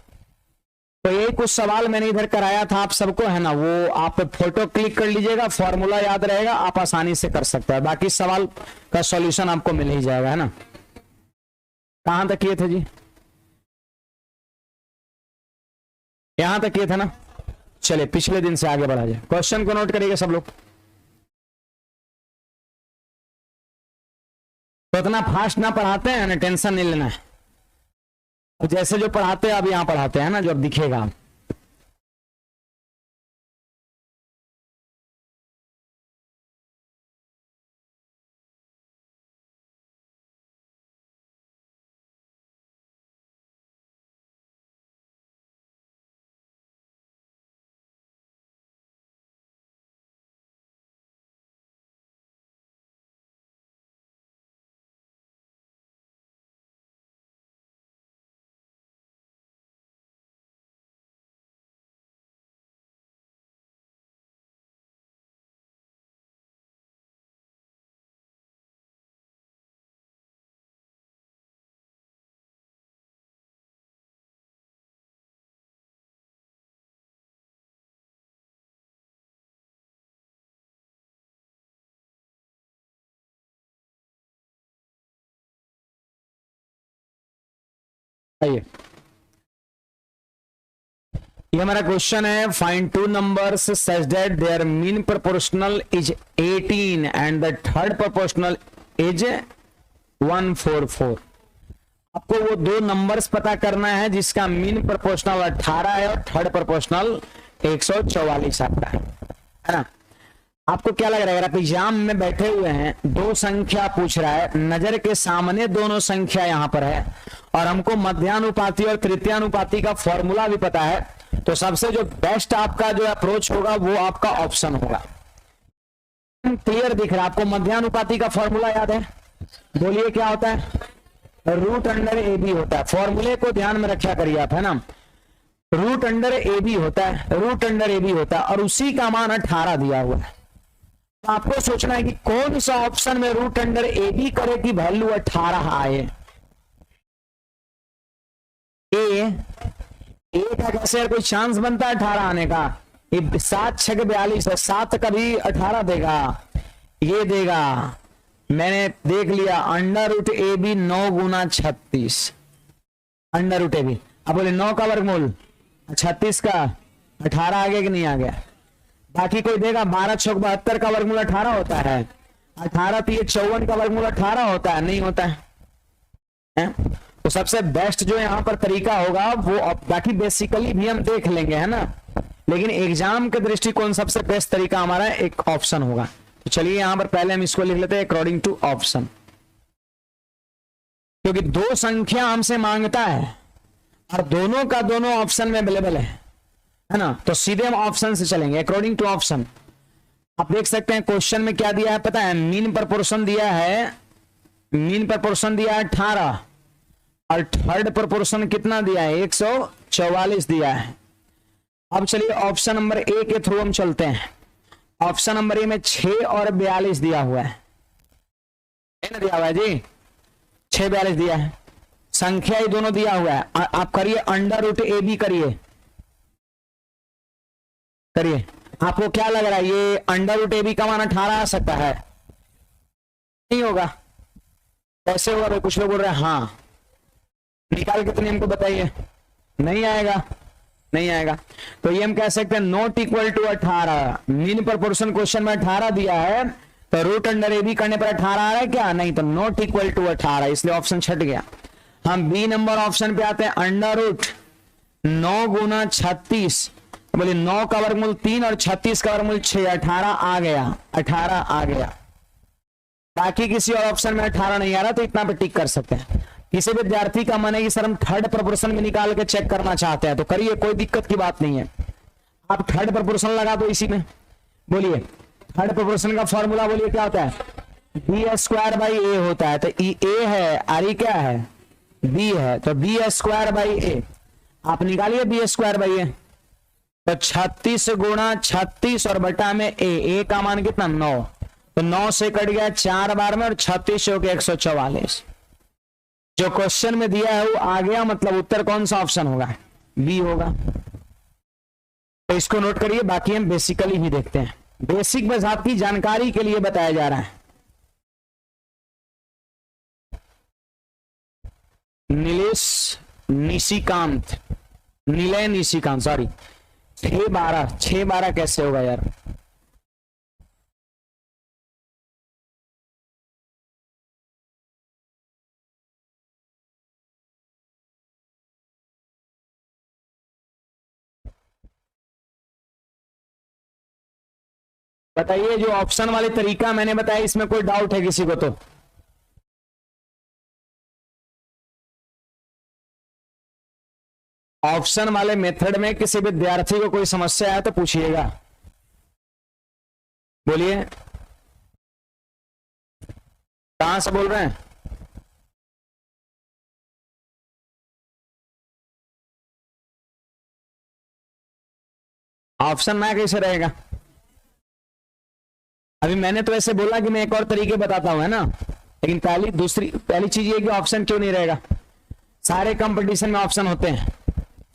तो यही कुछ सवाल मैंने इधर कराया था आप सबको, है ना, वो आप फोटो क्लिक कर लीजिएगा, फॉर्मूला याद रहेगा, आप आसानी से कर सकते हैं। बाकी सवाल का सॉल्यूशन आपको मिल ही जाएगा, है ना। कहां तक किए थे जी, यहां तक किए थे ना। चलिए पिछले दिन से आगे बढ़ा जाए। क्वेश्चन को नोट करिएगा सब लोग। तो इतना फास्ट ना पढ़ाते हैं ना, टेंशन नहीं लेना है। जैसे जो पढ़ाते हैं अब यहां पढ़ाते हैं ना, जो अब दिखेगा। आइए ये हमारा क्वेश्चन है, find two numbers such that there mean proportional is 18 and the third proportional is 144। आपको वो दो नंबर्स पता करना है जिसका मीन प्रोपोर्शनल 18 है और थर्ड प्रोपोर्शनल 144 आता है ना। आपको क्या लग रहा है, अगर आप एग्जाम में बैठे हुए हैं, दो संख्या पूछ रहा है, नजर के सामने दोनों संख्या यहां पर है और हमको मध्यानुपाती और तृतीयानुपाती का फॉर्मूला भी पता है, तो सबसे जो बेस्ट आपका जो अप्रोच होगा वो आपका ऑप्शन होगा। क्लियर दिख रहा है आपको? मध्यानुपाती का फॉर्मूला याद है? बोलिए क्या होता है? रूट अंडर ए बी होता है। फॉर्मूले को ध्यान में रखा करिए आप, है ना। रूट अंडर ए बी होता है, रूट अंडर ए बी होता है और उसी का मान 18 दिया हुआ है। तो आपको सोचना है कि कौन सा ऑप्शन में रूट अंडर ए बी करे कि वैल्यू 18 आए। ए का कैसे कोई चांस बनता है 18 आने का? ये 7 6 42 है, 7 कभी 18 देगा, ये देगा। मैंने देख लिया अंडर रूट ए बी 9 गुना 36 अंडर रूट ए बी। अब बोले 9 का वर्गमूल 36 का 18 आ गया कि नहीं आ गया? बाकी कोई देगा 12 6 72 का वर्गमूल 18 होता है, 18 3 54 का वर्गमूल 18 होता है, नहीं होता है? तो सबसे बेस्ट जो यहां पर तरीका होगा वो, बाकी बेसिकली भी हम देख लेंगे, है ना, लेकिन एग्जाम के दृष्टिकोण सबसे बेस्ट तरीका हमारा एक ऑप्शन होगा। तो चलिए यहां पर पहले हम इसको लिख लेते हैं अकॉर्डिंग टू ऑप्शन, क्योंकि दो संख्या हमसे मांगता है और दोनों का दोनों ऑप्शन में अवेलेबल है ना, तो सीधे हम ऑप्शन से चलेंगे, अकॉर्डिंग टू ऑप्शन। आप देख सकते हैं क्वेश्चन में क्या दिया है पता है, मीन प्रपोर्शन दिया है, मीन प्रपोर्शन दिया है 18 और थर्ड प्रपोर्शन कितना दिया है 144 दिया है। अब चलिए ऑप्शन नंबर ए के थ्रू हम चलते हैं। ऑप्शन नंबर ए में 6 और 42 दिया हुआ है ना, दिया हुआ है जी, 6 42 दिया है, संख्या ही दोनों दिया हुआ है। आप करिए अंडर रूट ए बी करिए, करिए। आपको क्या लग रहा है ये अंडर रूट ए बी का मान 18 आ सकता है? नहीं होगा। कैसे होगा भाई? कुछ लोग बोल रहे हैं हाँ, निकाल के तो हमको बताइए। नहीं आएगा, नहीं आएगा। तो ये हम कह सकते हैं not equal to 18। Mean proportion question में 18 दिया है, तो रूट अंडर ए बी करने पर 18 आ रहा है क्या? नहीं, तो नॉट इक्वल टू 18, इसलिए ऑप्शन छट गया। हम बी नंबर ऑप्शन पे आते हैं, अंडर रूट 9 गुना 36, बोले 9 का वर्गमूल 3 और 36 का वर्गमूल 6, 18 आ गया, 18 आ गया। बाकी किसी और ऑप्शन में 18 नहीं आ रहा, तो इतना पे टिक कर सकते हैं। किसी विद्यार्थी का मन है कि सर हम थर्ड प्रपोर्शन में निकाल के चेक करना चाहते हैं, तो करिए, कोई दिक्कत की बात नहीं है। आप थर्ड प्रपोर्शन लगा दो इसी में। बोलिए थर्ड प्रपोर्शन का फॉर्मूला बोलिए क्या होता है? बी स्क्वायर बाई ए होता है। तो ए है और ये क्या है? बी है, तो बी स्क्वायर बाई ए। आप निकालिए बी स्क्वायर बाई ए, तो 36 गुणा 36 और बटा में ए का मान कितना? 9। तो 9 से कट गया 4 बार में और 36 हो गया 144। जो क्वेश्चन में दिया है वो आ गया, मतलब उत्तर कौन सा ऑप्शन होगा? बी होगा। तो इसको नोट करिए, बाकी हम बेसिकली ही देखते हैं। बेसिक बस आपकी जानकारी के लिए बताया जा रहा है। नीलेश निशिकांत, नीलय निशिकांत, सॉरी 6-12 कैसे होगा यार? बताइए, जो ऑप्शन वाले तरीका मैंने बताया इसमें कोई डाउट है किसी को? तो ऑप्शन वाले मेथड में किसी विद्यार्थी को कोई समस्या है तो पूछिएगा। बोलिए कहां से बोल रहे हैं? ऑप्शन ना कैसे रहेगा? अभी मैंने तो ऐसे बोला कि मैं एक और तरीके बताता हूं, है ना, लेकिन पहली चीज ये कि ऑप्शन क्यों नहीं रहेगा? सारे कंपटीशन में ऑप्शन होते हैं,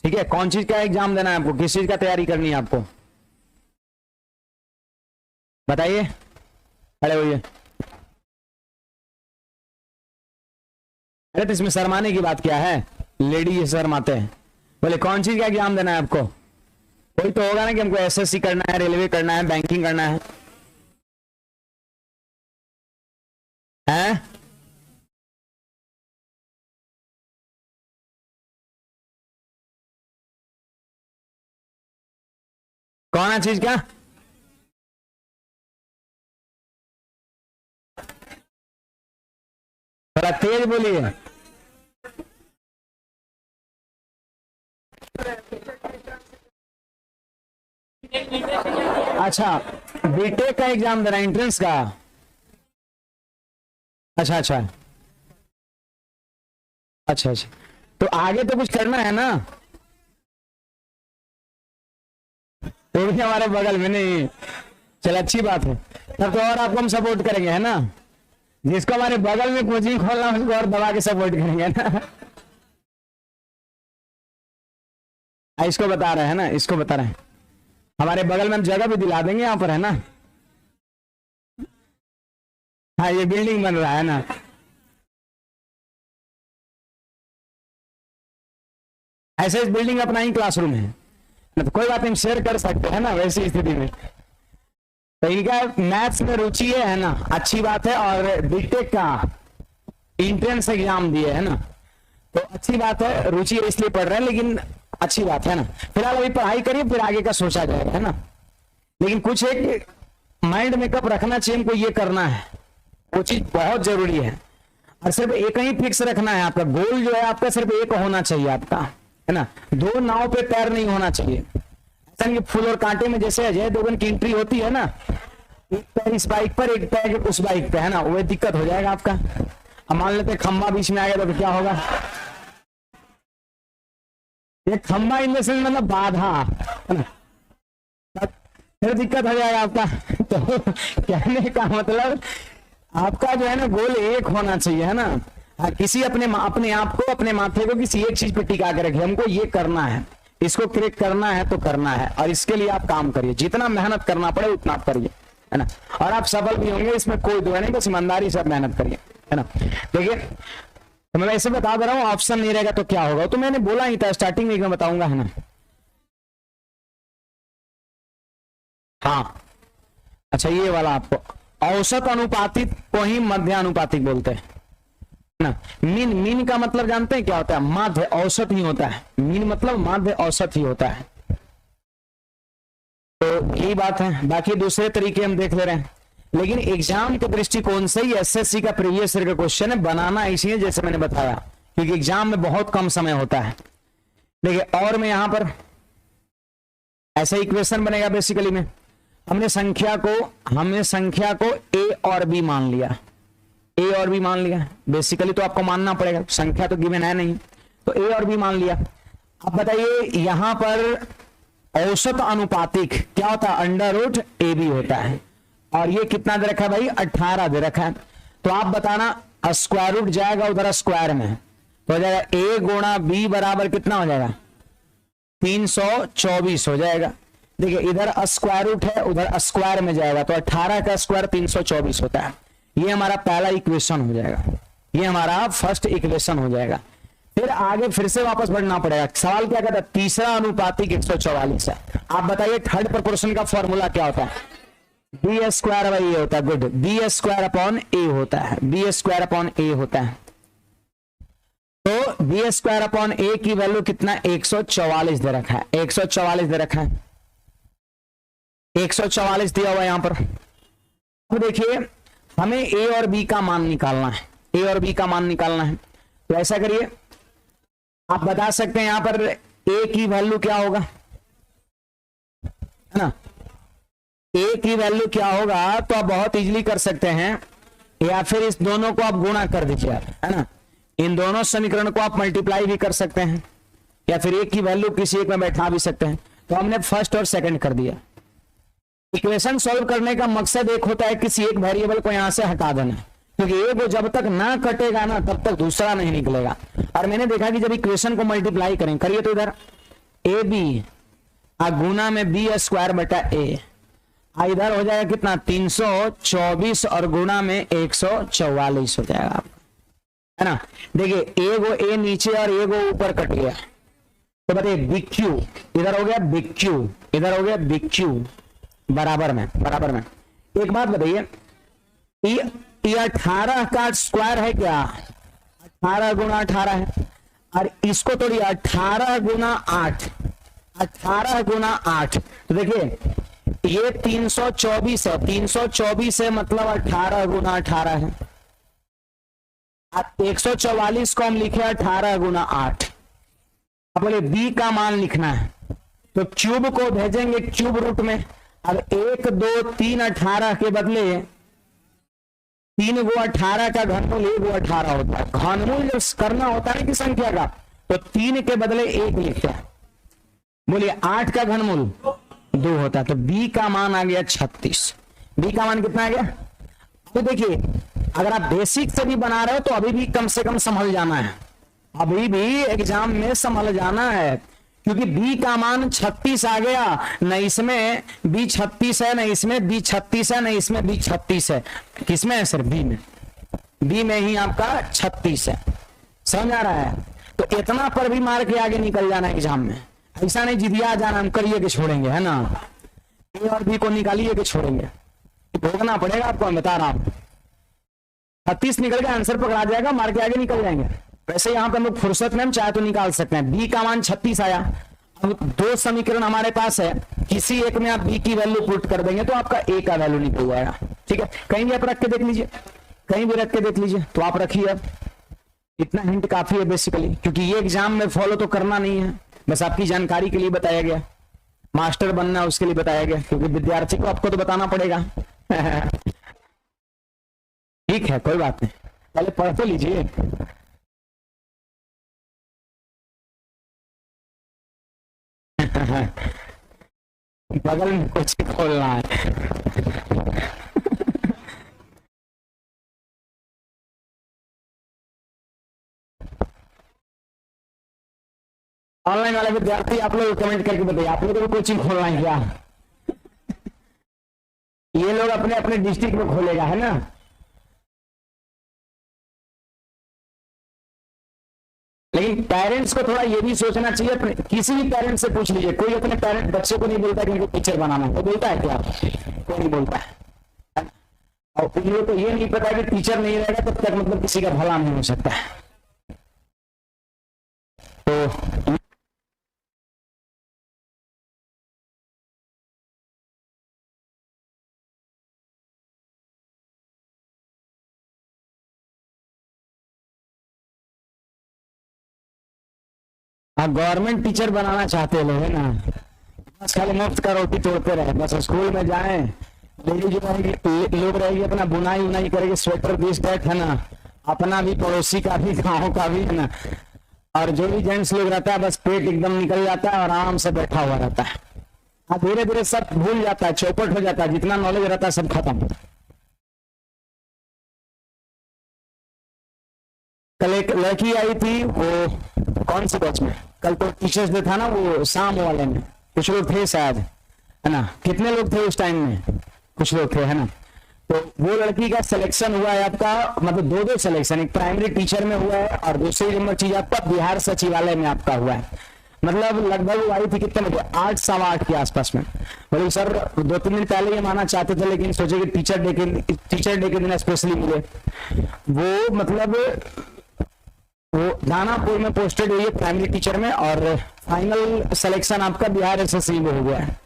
ठीक है। कौन चीज का एग्जाम देना है आपको, किस चीज का तैयारी करनी है आपको, बताइए, खड़े होइए। अरे तो इसमें शर्माने की बात क्या है? लेडी ये शर्माते हैं। बोले कौन चीज का एग्जाम देना है आपको? कोई तो होगा ना कि हमको एसएससी करना है, रेलवे करना है, बैंकिंग करना है, हैं? कौन है चीज क्या? थोड़ा तेज बोलिए। अच्छा, बीटेक का एग्जाम देना, एंट्रेंस का? अच्छा अच्छा अच्छा अच्छा, तो आगे तो कुछ करना है ना? तो भी हमारे बगल में नहीं, चल अच्छी बात है, तब तो और आपको हम सपोर्ट करेंगे, है ना। जिसको हमारे बगल में कोचिंग खोलना उसको और दबा के सपोर्ट करेंगे ना। इसको बता रहे हैं ना, इसको बता रहे हैं, हमारे बगल में हम जगह भी दिला देंगे यहाँ पर, है ना। हाँ ये बिल्डिंग बन रहा है ना, ऐसे इस बिल्डिंग अपना ही क्लासरूम है ना, तो कोई बात नहीं, शेयर कर सकते हैं ना वैसी स्थिति में। तो इनका मैथ्स में रुचि है ना, अच्छी बात है, और बीटेक का एंट्रेंस एग्जाम दिए है ना, तो अच्छी बात है, रुचि इसलिए पढ़ रहे हैं, लेकिन अच्छी बात है ना। फिलहाल अभी पढ़ाई करिए, फिर आगे का सोचा जाएगा, है ना। लेकिन कुछ एक माइंड मेकअप रखना चाहिए, हमको ये करना है, वो चीज बहुत जरूरी है। और सिर्फ एक ही फिक्स रखना है, आपका गोल जो है आपका सिर्फ एक होना चाहिए आपका, है ना। दो नाव पे पैर नहीं होना चाहिए, ऐसा नहीं फूल और कांटे में जैसे अजय देवगन की एंट्री होती है ना, एक पैर इस बाइक पर एक पैर उस बाइक पे, है ना, वो दिक्कत हो जाएगा आपका। अब मान लेते खंबा बीच में आ गया तो क्या होगा, ये खंबा इन द सेंस मतलब बाधा, है ना, फिर दिक्कत हो जाएगा आपका। तो कहने का मतलब आपका जो है ना गोल एक होना चाहिए, है ना। किसी अपने आप को, अपने माथे को किसी एक चीज पे टिका के रखिए, हमको ये करना है, इसको क्रैक करना है तो करना है, और इसके लिए आप काम करिए, जितना मेहनत करना पड़े उतना आप करिए, है ना, और आप सफल भी होंगे, इसमें कोई दो नहीं, बस ईमानदारी से मेहनत करिए, है ना। देखिए तो मैं ऐसे बता दे रहा हूँ, ऑप्शन नहीं रहेगा तो क्या होगा, तो मैंने बोला ही था स्टार्टिंग में, मैं बताऊंगा, है ना। हाँ अच्छा, ये वाला आपको औसत अनुपातिक को ही मध्य अनुपातिक बोलते हैं ना। मीन, मीन का मतलब जानते हैं क्या होता है, माध्य औसत ही होता है, मीन मतलब माध्य औसत ही होता है। तो यही बात है, बाकी दूसरे तरीके हम देख ले रहे हैं, लेकिन एग्जाम के दृष्टिकोण से ही एसएससी का प्रीवियस ईयर का क्वेश्चन है, बनाना इसीलिए जैसे मैंने बताया, क्योंकि एग्जाम में बहुत कम समय होता है। देखिए और मैं यहां पर ऐसा इक्वेशन बनेगा, बेसिकली में हमने संख्या को ए और बी मान लिया, ए और बी मान लिया, बेसिकली तो आपको मानना पड़ेगा, संख्या तो गिवन है नहीं, तो ए और बी मान लिया। अब बताइए यहां पर औसत अनुपातिक क्या होता है, अंडर रूट ए बी होता है, और ये कितना दे रखा है भाई, 18 दे रखा है। तो आप बताना स्क्वायर रूट जाएगा उधर स्क्वायर में, तो हो जाएगा ए गुणा बी बराबर कितना हो जाएगा, 324 हो जाएगा। देखिए इधर स्क्वायर रूट है, उधर स्क्वायर में जाएगा, तो 18 का स्क्वायर 324 होता है। ये हमारा पहला इक्वेशन हो जाएगा, ये हमारा फर्स्ट इक्वेशन हो जाएगा। फिर आगे फिर से वापस बढ़ना पड़ेगा, सवाल क्या कहता है, तीसरा अनुपातिक 144 है। आप बताइए थर्ड प्रोपोर्शन का फॉर्मूला क्या होता है, बी स्क्वायर बाई ए होता है, गुड, बी स्क्वायर अपॉन ए होता है, बी स्क्वायर अपॉन ए होता है। तो बी स्क्वायर अपॉन ए की वैल्यू कितना, 144 दे रखा है, 144 दे रखा है, 144 दिया हुआ यहां पर। अब देखिए हमें ए और बी का मान निकालना है, ए और बी का मान निकालना है, तो ऐसा करिए आप बता सकते हैं यहां पर ए की वैल्यू क्या होगा, है ना, ए की वैल्यू क्या होगा, तो आप बहुत इजीली कर सकते हैं, या फिर इस दोनों को आप गुणा कर दीजिए, है ना, इन दोनों समीकरण को आप मल्टीप्लाई भी कर सकते हैं, या फिर एक की वैल्यू किसी एक में बैठा भी सकते हैं। तो हमने फर्स्ट और सेकंड कर दिया। इक्वेशन सॉल्व करने का मकसद एक होता है किसी एक वेरिएबल को यहां से हटा देना, क्योंकि एक वो जब तक ना कटेगा ना तब तक दूसरा नहीं निकलेगा। और मैंने देखा कि जब इक्वेशन को मल्टीप्लाई करिए तो इधर ए बी गुना में बी स्क्वायर बटा ए, इधर हो जाएगा कितना 324 और गुना में 144 हो जाएगा आपका, है ना। देखिए एगो ए नीचे और एगो ऊपर कट गया, तो बताइए बिग क्यू इधर हो गया, बिग क्यू इधर हो गया, बिग क्यू बराबर में एक बात बताइए, ये 18 का स्क्वायर है क्या, 18 गुना 18 है, और इसको तोड़िए 18 गुना 8, 18 गुना 8, तो देखिए ये 324 है, 324 है मतलब 18 गुना 18 है, 144 को हम लिखे 18 गुना 8। अब बोले बी का मान लिखना है, तो क्यूब को भेजेंगे क्यूब रूट में। अब 1 2 3 18 के बदले 3 गो 18 का घनमूल 1 गो 18 होता है। घनमूल जब करना होता है कि संख्या का, तो 3 के बदले 1 लिखते हैं। बोलिए 8 का घनमूल 2 होता है, तो बी का मान आ गया 36। बी का मान कितना आ गया, तो देखिए अगर आप बेसिक से भी बना रहे हो तो अभी भी कम से कम संभल जाना है, अभी भी एग्जाम में संभल जाना है, क्योंकि बी का मान 36 आ गया, न इसमें बी 36 है, न इसमें बी 36 है, न इसमें बी 36 है। किसमें है सर, बी में, बी में ही आपका 36 है। समझ आ रहा है, तो इतना पर भी मार के आगे निकल जाना एग्जाम में, ऐसा नहीं जिदिया जाना हम करिए के छोड़ेंगे, है ना, ए और बी को निकालिए के छोड़ेंगे, भोगना पड़ेगा आपको, मैं बता रहा हूं। 36 निकल के आंसर पकड़ा जाएगा, मार के आगे निकल जाएंगे। वैसे यहाँ पे हम लोग फुर्सत में हम चाहे तो निकाल सकते हैं। बी का मान 36 आया, अब 2 समीकरण हमारे पास है, किसी एक में आप बी की वैल्यू पुट कर देंगे तो आपका ए का वैल्यू निकल जाएगा। ठीक है, कहीं भी आप रख के देख लीजिए, कहीं भी रख के देख लीजिए, तो आप रखिए। अब इतना हिंट काफी है बेसिकली, क्योंकि ये एग्जाम में फॉलो तो करना नहीं है, बस आपकी जानकारी के लिए बताया गया, मास्टर बनना उसके लिए बताया गया, क्योंकि विद्यार्थी को आपको तो बताना पड़ेगा। ठीक है, कोई बात नहीं, पहले पढ़ तो लीजिए। बगल में कुछ खोलना है। ऑनलाइन वाले विद्यार्थी आप लोग कमेंट करके बताइए, आप लोग को कोचिंग खोलना है क्या? ये लोग अपने अपने डिस्ट्रिक्ट में खोलेगा, है ना। लेकिन पेरेंट्स को थोड़ा ये भी सोचना चाहिए, अपने किसी भी पेरेंट्स से पूछ लीजिए, कोई अपने पेरेंट बच्चे को नहीं बोलता कि इनको टीचर बनाना है, तो बोलता है क्या? कोई नहीं बोलता है। और उन लोगों को ये नहीं पता कि टीचर नहीं रहेगा तब तक मतलब किसी का भला नहीं हो सकता है। तो आप गवर्नमेंट टीचर बनाना चाहते लोग, है ना, बस खाली मुफ्त का रोटी तोड़ते रहे, बस स्कूल में जाएं, लेडी जो रहेगी लोग रहेगी अपना बुनाई उनाई करेगी, स्वेटर बीस बैठ, है ना, अपना भी पड़ोसी का भी गाँव का भी, है ना, और जो भी जेंट्स लोग रहता है बस पेट एकदम निकल जाता है और आराम से बैठा हुआ रहता है। हाँ, धीरे धीरे सब भूल जाता है, चौपट हो जाता है, जितना नॉलेज रहता है सब खत्म। कल एक लड़की आई थी, वो कौन सी बैच में, कल तो टीचर्स डे था ना, वो शाम वाले में कुछ लोग थे शायद, है ना, कितने लोग थे उस टाइम में? कुछ लोग थे, है ना। तो वो लड़की का सिलेक्शन हुआ है आपका, मतलब दो सिलेक्शन, एक प्राइमरी टीचर में हुआ है और दूसरी नंबर चीज आपका बिहार सचिवालय में आपका हुआ है। मतलब लगभग वो आई थी कितने बजे, 8 सवा 8 के आसपास में। बोले सर 2-3 दिन पहले ये माना चाहते थे, लेकिन सोचे कि टीचर डे के दिन स्पेशली मिले। वो मतलब वो दानापुर में पोस्टेड हुई है प्राइमरी टीचर में, और फाइनल सिलेक्शन आपका बिहार एसएससी में हो गया है।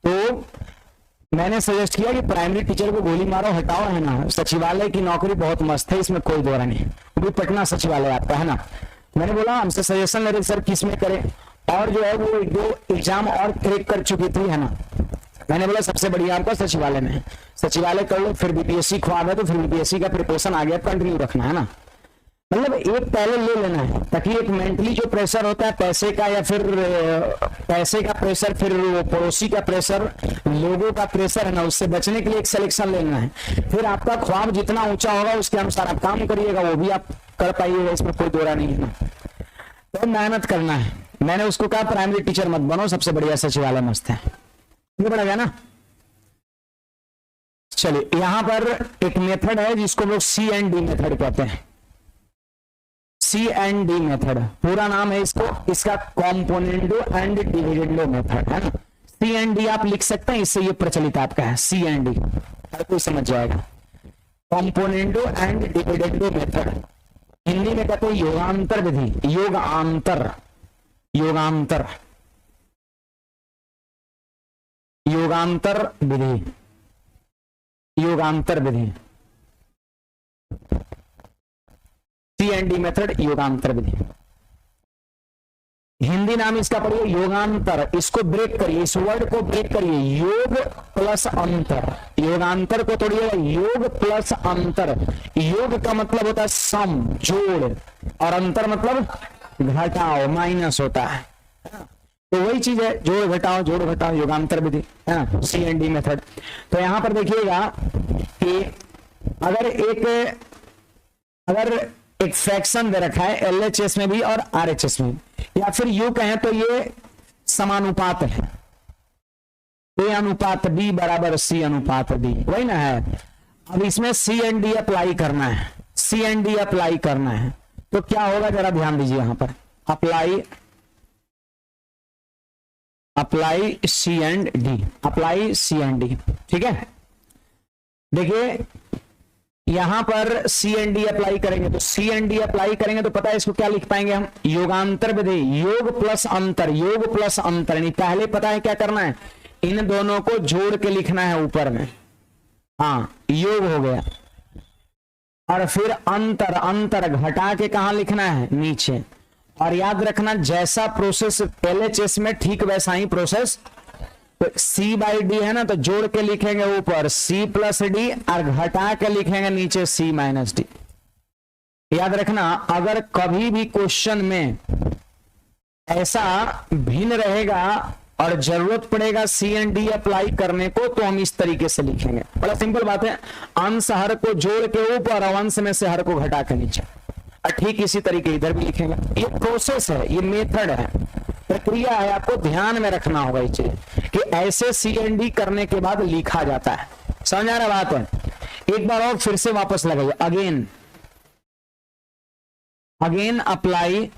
तो मैंने सजेस्ट किया कि प्राइमरी टीचर को गोली मारो, हटाओ, है ना, सचिवालय की नौकरी बहुत मस्त है, इसमें कोई दौरा नहीं, वो भी पटना सचिवालय आता है ना। मैंने बोला हमसे सजेशन ले रहे सर किस में करें, और जो है वो 1-2 एग्जाम और क्रैक कर चुकी थी, है ना। मैंने बोला सबसे बढ़िया आपका सचिवालय में, सचिवालय कर लो, फिर बीपीएससी ख्वाब है तो फिर बीपीएससी का प्रिपरेशन आगे कंटिन्यू रखना, है ना। मतलब एक पहले ले लेना है, ताकि एक मेंटली जो प्रेशर होता है पैसे का, या फिर पैसे का प्रेशर, फिर पड़ोसी का प्रेशर, लोगों का प्रेशर, है ना, उससे बचने के लिए एक सिलेक्शन लेना है। फिर आपका ख्वाब जितना ऊंचा होगा उसके अनुसार आप काम करिएगा, वो भी आप कर पाइएगा, इसमें कोई दौरा नहीं है ना। तो मेहनत करना है। मैंने उसको कहा प्राइमरी टीचर मत बनो, सबसे बढ़िया सचिवालय मस्त है, ये बढ़ा गया ना। चलिए यहां पर एक मेथड है जिसको लोग CND मेथड कहते हैं। CND मेथड पूरा नाम है इसको, इसका कॉम्पोनेंडो एंड डिविडेंडो मेथड, है ना। CND आप लिख सकते हैं, इससे ये प्रचलित आपका है CND, हर कोई समझ जाएगा। Componendo and dividendo method, Hindi में कहते हैं योगांतर विधि, योगांतर, योगांतर, योगांतर विधि, योगांतर विधि, CND मेथड, योगांतर विधि। हिंदी नाम इसका पढ़िए योगांतर, इसको ब्रेक करिए, इस वर्ड को ब्रेक करिए, योग प्लस अंतर, योगांतर को तोड़िए, योग प्लस अंतर। योग का मतलब होता है सम, जोड़, और अंतर मतलब घटाओ, माइनस होता है। तो वही चीज है, जोड़ घटाओ, जोड़ घटाओ, योगांतर विधि, है ना, CND मेथड। तो यहां पर देखिएगा कि अगर एक फ्रैक्शन दे रखा है LHS में भी और RHS में, या फिर यूं कहें तो ये समानुपात है, A अनुपात B बराबर C अनुपात D, वही ना है। अब इसमें CND अप्लाई करना है, CND अप्लाई करना है, तो क्या होगा जरा ध्यान दीजिए यहां पर, अप्लाई CND, अप्लाई CND, ठीक है। देखिए यहां पर CND अप्लाई करेंगे, तो CND अप्लाई करेंगे तो पता है इसको क्या लिख पाएंगे हम, योगांतर विधि, योग प्लस अंतर, योग प्लस अंतर। नहीं पहले पता है क्या करना है, इन दोनों को जोड़ के लिखना है ऊपर में, हाँ योग हो गया, और फिर अंतर, अंतर घटा के कहां लिखना है, नीचे, और याद रखना जैसा प्रोसेस LHS में ठीक वैसा ही प्रोसेस। तो C/D है ना, तो जोड़ के लिखेंगे ऊपर C+D और घटा के लिखेंगे नीचे C-D। याद रखना अगर कभी भी क्वेश्चन में ऐसा भिन्न रहेगा और जरूरत पड़ेगा C&D अप्लाई करने को, तो हम इस तरीके से लिखेंगे। बड़ा सिंपल बात है, अंश हर को जोड़ के ऊपर और अंश में से हर को घटा के नीचे। और ठीक इसी तरीके इधर भी लिखेंगे। ये प्रोसेस है, ये मेथड है, प्रक्रिया है, आपको ध्यान में रखना होगा ये चीज कि ऐसे C&D करने के बाद लिखा जाता है। समझ आ रहा बात है? एक बार और फिर से वापस लगाइए, अगेन अप्लाई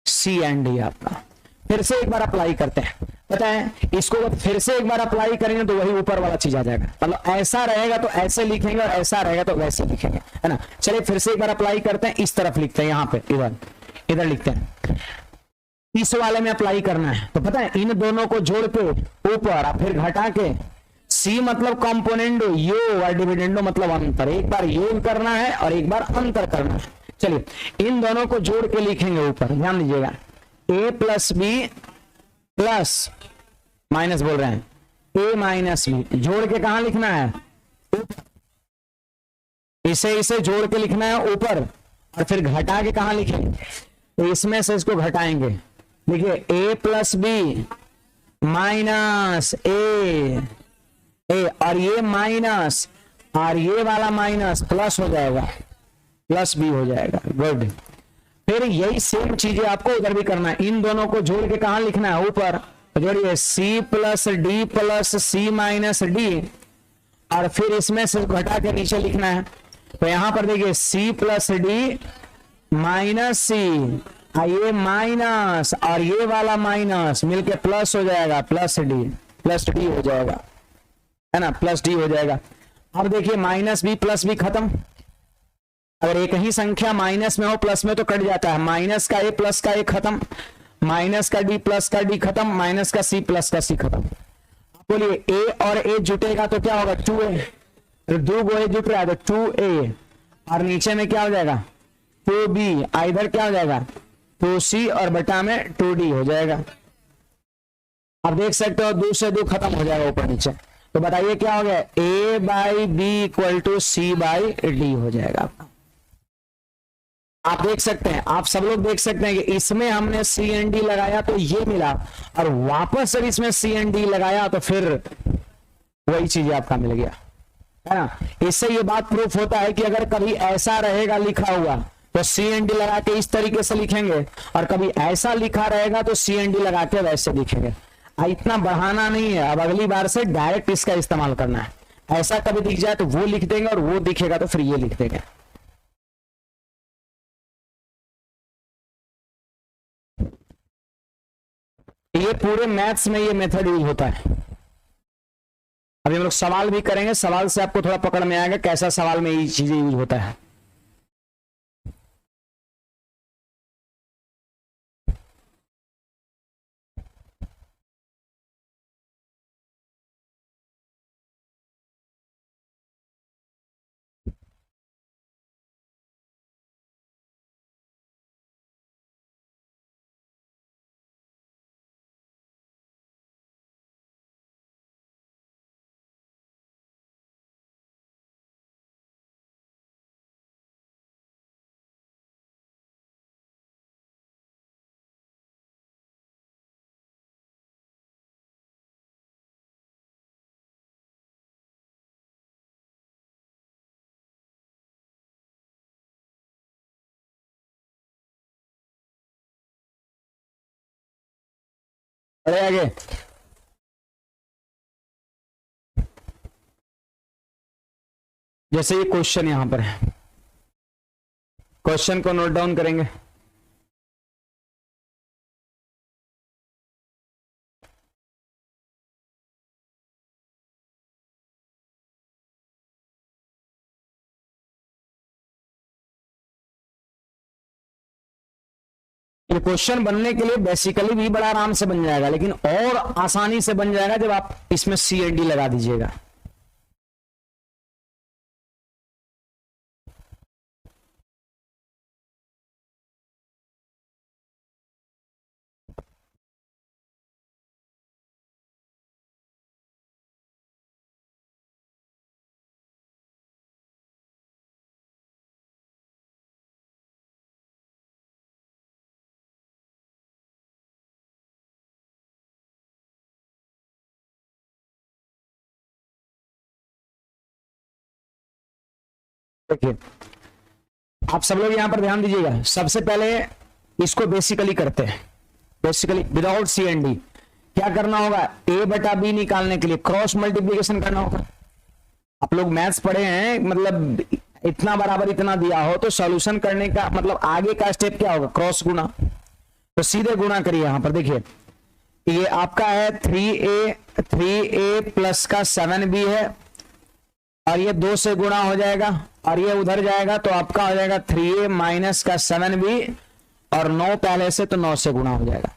C&D। आपका फिर से एक बार अप्लाई करते हैं, पता है इसको फिर से एक बार अप्लाई करेंगे तो वही ऊपर वाला चीज आ जाएगा। मतलब ऐसा रहेगा तो ऐसे लिखेंगे और ऐसा रहेगा तो वैसे लिखेंगे, है ना। चलिए फिर से एक बार अप्लाई करते हैं, इस तरफ लिखते हैं, यहाँ पे इधर लिखते हैं। इस वाले में अप्लाई करना है तो पता है इन दोनों को जोड़ के ऊपर और फिर घटा के, C मतलब कंपोनेंडो, योग और डिविडेंडो मतलब अंतर। एक बार योग करना है और एक बार अंतर करना है। चलिए इन दोनों को जोड़ के लिखेंगे ऊपर, ध्यान दीजिएगा, A plus B plus minus बोल रहे हैं A माइनस B। जोड़ के कहां लिखना है? इसे जोड़ के लिखना है ऊपर और फिर घटा के कहां लिखेंगे? तो इसमें से इसको घटाएंगे। देखिए A plus B minus A और ये माइनस और ये वाला माइनस प्लस हो जाएगा, प्लस B हो जाएगा। गुड। फिर यही सेम चीजें आपको उधर भी करना है। इन दोनों को जोड़ के कहां लिखना है? ऊपर। तो जोड़िए C plus D plus C minus D और फिर इसमें से घटा के नीचे लिखना है। तो यहां पर देखिए C plus D minus C, ये माइनस और ये वाला माइनस मिलके प्लस हो जाएगा, प्लस D हो जाएगा, है ना, प्लस D हो जाएगा। अब देखिए माइनस B प्लस B खत्म। अगर एक ही संख्या माइनस में हो प्लस में तो कट जाता है। माइनस का A प्लस का A खत्म, माइनस का D प्लस का D खत्म, माइनस का C प्लस का C खत्म। बोलिए A और A जुटेगा तो क्या होगा? 2A। तो दो गो A जुट रहा है तो 2A और नीचे में क्या हो जाएगा? 2B। इधर क्या हो जाएगा? 2C और बटा में 2D हो जाएगा। अब देख सकते हो 2 से 2 खत्म हो जाएगा ऊपर नीचे। तो बताइए क्या हो गया? A by B equal to C by D हो जाएगा आपका। आप देख सकते हैं, आप सब लोग देख सकते हैं कि इसमें हमने C&D लगाया तो ये मिला और वापस जब इसमें C&D लगाया तो फिर वही चीज आपका मिल गया, है ना। इससे ये बात प्रूफ होता है कि अगर कभी ऐसा रहेगा लिखा हुआ तो C&D लगा के इस तरीके से लिखेंगे और कभी ऐसा लिखा रहेगा तो C&D लगा के वैसे लिखेंगे। इतना बढ़ाना नहीं है, अब अगली बार से डायरेक्ट इसका इस्तेमाल करना है। ऐसा कभी दिख जाए तो वो लिख देंगे और वो दिखेगा तो फिर ये लिख देंगे। ये पूरे मैथ्स में ये मेथड यूज होता है। अभी हम लोग सवाल भी करेंगे, सवाल से आपको थोड़ा पकड़ में आएगा कैसा सवाल में ये चीजें यूज होता है। अरे आगे जैसे ये क्वेश्चन यहां पर है, क्वेश्चन को नोट डाउन करेंगे। ये क्वेश्चन बनने के लिए बेसिकली भी बड़ा आराम से बन जाएगा, लेकिन और आसानी से बन जाएगा जब आप इसमें C&D लगा दीजिएगा। देखिए आप सब लोग यहां पर ध्यान दीजिएगा, सबसे पहले इसको बेसिकली करते हैं, basically without C and D. क्या करना होगा, ए बटा बी निकालने के लिए क्रॉस मल्टीप्लीकेशन करना होगा। आप लोग मैथ्स पढ़े हैं, मतलब इतना बराबर इतना दिया हो तो सॉल्यूशन करने का मतलब आगे का स्टेप क्या होगा, क्रॉस गुणा। तो सीधे गुणा करिए। यहां पर देखिए ये आपका है 3a प्लस का 7b है, और ये 2 से गुणा हो जाएगा और ये उधर जाएगा तो आपका हो जाएगा 3a माइनस का 7b, और 9 पहले से तो 9 से गुणा हो जाएगा।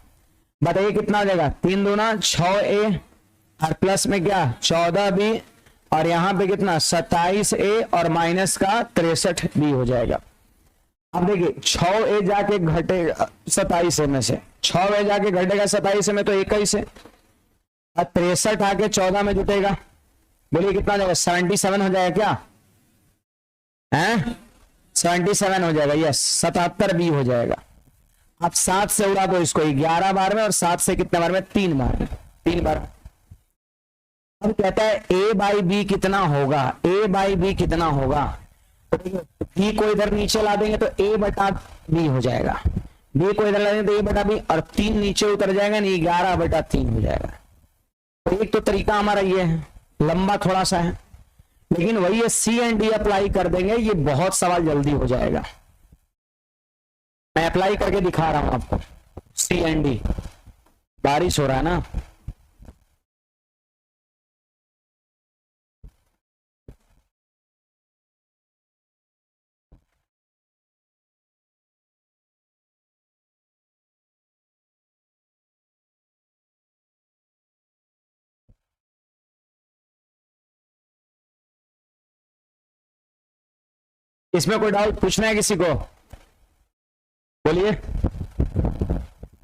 बताइए कितना हो जाएगा, 3 दूना 6a और प्लस में क्या 14b, और यहां पे कितना 27a और माइनस का 63b हो जाएगा। अब देखिए 6a जाके घटेगा 27a में से, 6a जाके घटेगा 27 में तो 21 है, और 63 आके 14 में जुटेगा। बोलिए कितना हो जाएगा, 77 हो जाएगा क्या है, 77 हो जाएगा, यस 77b हो जाएगा। अब 7 से उड़ा दो इसको 11 बार में, और 7 से कितने बार में, 3 बार में, 3 बार। अब कहता है a बाई बी कितना होगा, a बाई बी कितना होगा, तो b को इधर नीचे ला देंगे तो a बटा b हो जाएगा, b को इधर ला देंगे तो a बटा b, और 3 नीचे उतर जाएगा, नहीं 11 बटा 3 हो जाएगा। तो एक तो तरीका हमारा ये है, लंबा थोड़ा सा है, लेकिन वही है सी एंड डी अप्लाई कर देंगे, ये बहुत सवाल जल्दी हो जाएगा। मैं अप्लाई करके दिखा रहा हूं आपको, सी एंड डी। बारिश हो रहा है ना, इसमें कोई डाउट पूछना है किसी को, बोलिए।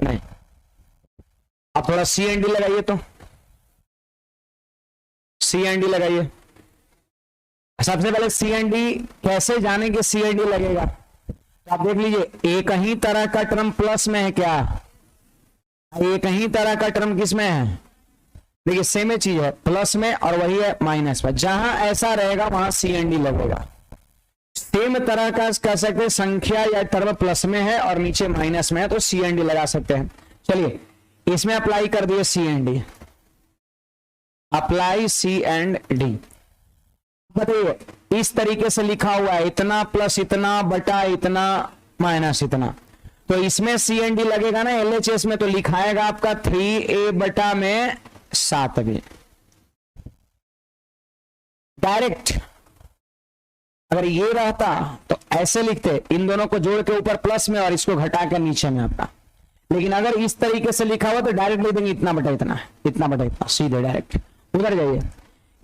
नहीं, आप थोड़ा सी एंड डी लगाइए, तो सी एंड डी लगाइए। सबसे पहले सी एंड डी कैसे जानेंगे, सी एंड डी लगेगा तो आप देख लीजिए, एक ही तरह का टर्म प्लस में है क्या, एक ही तरह का टर्म किस में है, देखिए सेम चीज है, प्लस में और वही है माइनस में। जहां ऐसा रहेगा वहां सी एंड डी लगेगा। सेम तरह का कह सकते हैं संख्या या टर्म प्लस में है और नीचे माइनस में है तो सी एंड डी लगा सकते हैं। चलिए इसमें अप्लाई कर दिए C and D, apply C and D. बताइए इस तरीके से लिखा हुआ है, इतना प्लस इतना बटा इतना माइनस इतना, तो इसमें सी एंड डी लगेगा ना। एलएचएस में तो लिखाएगा आपका 3a बटा में 7b डायरेक्ट। अगर ये रहता तो ऐसे लिखते, इन दोनों को जोड़ के ऊपर प्लस में और इसको घटा के नीचे में आपका। लेकिन अगर इस तरीके से लिखा हुआ तो डायरेक्ट लिख देंगे इतना बटा इतना, इतना बटा इतना, सीधे डायरेक्ट। उधर जाइए,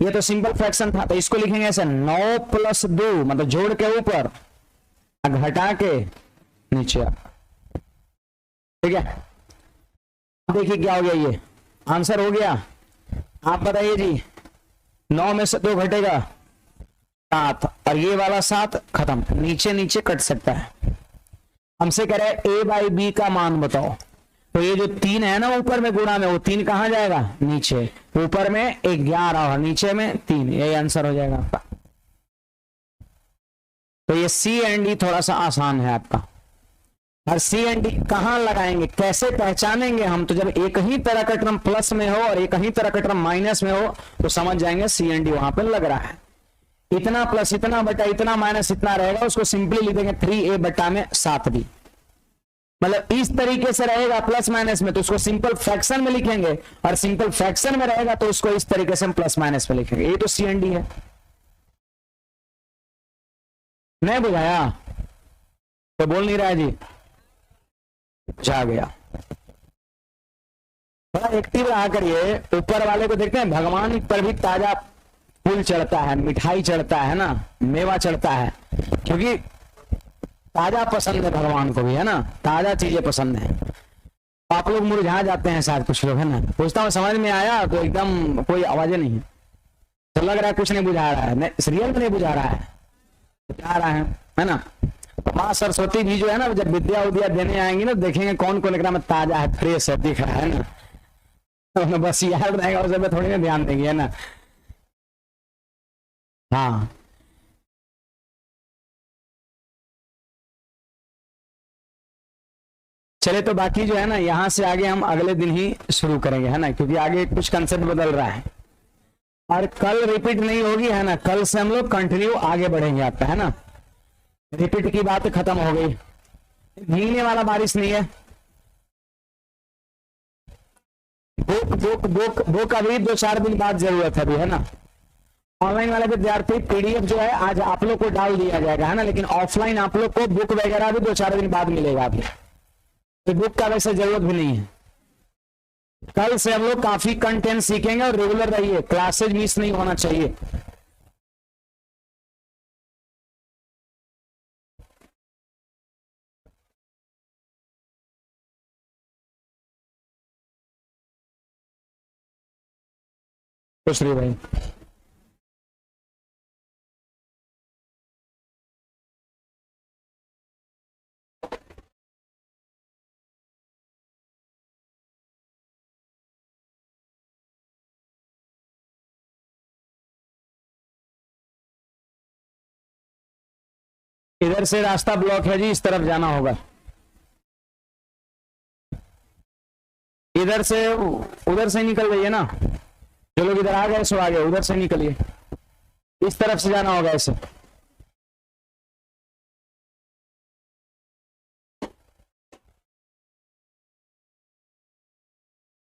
ये तो सिंपल फ्रैक्शन था तो इसको लिखेंगे ऐसे 9 + 2 मतलब जोड़ के ऊपर घटा के नीचे, ठीक है। देखिए क्या हो गया, ये आंसर हो गया। आप बताइए जी, 9 में से 2 घटेगा 7, और ये वाला 7 खत्म, नीचे नीचे कट सकता है। हमसे कह रहा है a बाई बी का मान बताओ, तो ये जो 3 है ना ऊपर में गुणा में, वो 3 कहां जाएगा, नीचे। ऊपर में 11 और नीचे में 3, यही आंसर हो जाएगा आपका। तो ये सी एंड डी थोड़ा सा आसान है आपका। और सी एंड डी कहां लगाएंगे, कैसे पहचानेंगे हम, तो जब एक ही तरह का टर्म प्लस में हो और एक ही तरह का टर्म माइनस में हो तो समझ जाएंगे सी एंड डी वहां पर लग रहा है। इतना प्लस इतना बटा इतना माइनस इतना रहेगा, उसको सिंपली लिख देंगे 3a बटा में 7b। मतलब इस तरीके से रहेगा प्लस माइनस में तो उसको सिंपल फ्रैक्शन में लिखेंगे, और सिंपल फ्रैक्शन में रहेगा तो उसको इस तरीके से हम प्लस माइनस में लिखेंगे। ये तो सी एंड डी है। नहीं बुझाया तो बोल नहीं रहा है जी, जा गया। बड़ा एक्टिव रहा करिए। ऊपर वाले को देखते हैं, भगवान पर भी ताजा फूल चढ़ता है, मिठाई चढ़ता है ना, मेवा चढ़ता है, क्योंकि ताजा पसंद है भगवान को भी, है ना, ताजा चीजें पसंद है। आप लोग मुरझा जाते हैं शायद कुछ लोग, है ना। पूछता हूँ समझ में आया तो एकदम कोई आवाजें नहीं है, तो लग रहा है कुछ नहीं बुझा रहा है, रियल में नहीं बुझा रहा है, बुझा रहा है ना। माँ सरस्वती भी जो है ना, जब विद्या उद्या देने आएंगी ना, देखेंगे कौन कौन एकदम ताजा है, फ्रेश है, दिख रहा है ना, तो बस याद रहेगा, उस पर थोड़ी ना ध्यान देंगे, है ना। हाँ चले तो बाकी जो है ना यहां से आगे हम अगले दिन ही शुरू करेंगे, है ना, क्योंकि आगे कुछ कंसेप्ट बदल रहा है और कल रिपीट नहीं होगी, है ना। कल से हम लोग कंटिन्यू आगे बढ़ेंगे आपका, है ना। रिपीट की बात खत्म हो गई। भीगने वाला बारिश नहीं है। बुक बुक बुक बुक अभी 2-4 दिन बाद जरूरत है अभी, है ना। ऑनलाइन वाले विद्यार्थी पीडीएफ जो है आज आप लोग को डाल दिया जाएगा, है ना, लेकिन ऑफलाइन आप लोग को बुक वगैरह भी 2-4 दिन बाद मिलेगा अभी, तो बुक का वैसे जरूरत भी नहीं है। कल से हम लोग काफी कंटेंट सीखेंगे और रेगुलर रहिए, क्लासेज मिस नहीं होना चाहिए। खुश रहिए भाई। इधर से रास्ता ब्लॉक है जी, इस तरफ जाना होगा। इधर से उधर से निकल जाइए ना, जो लोग इधर आ गए सो आ गए, उधर से निकलिए, इस तरफ से जाना होगा ऐसे।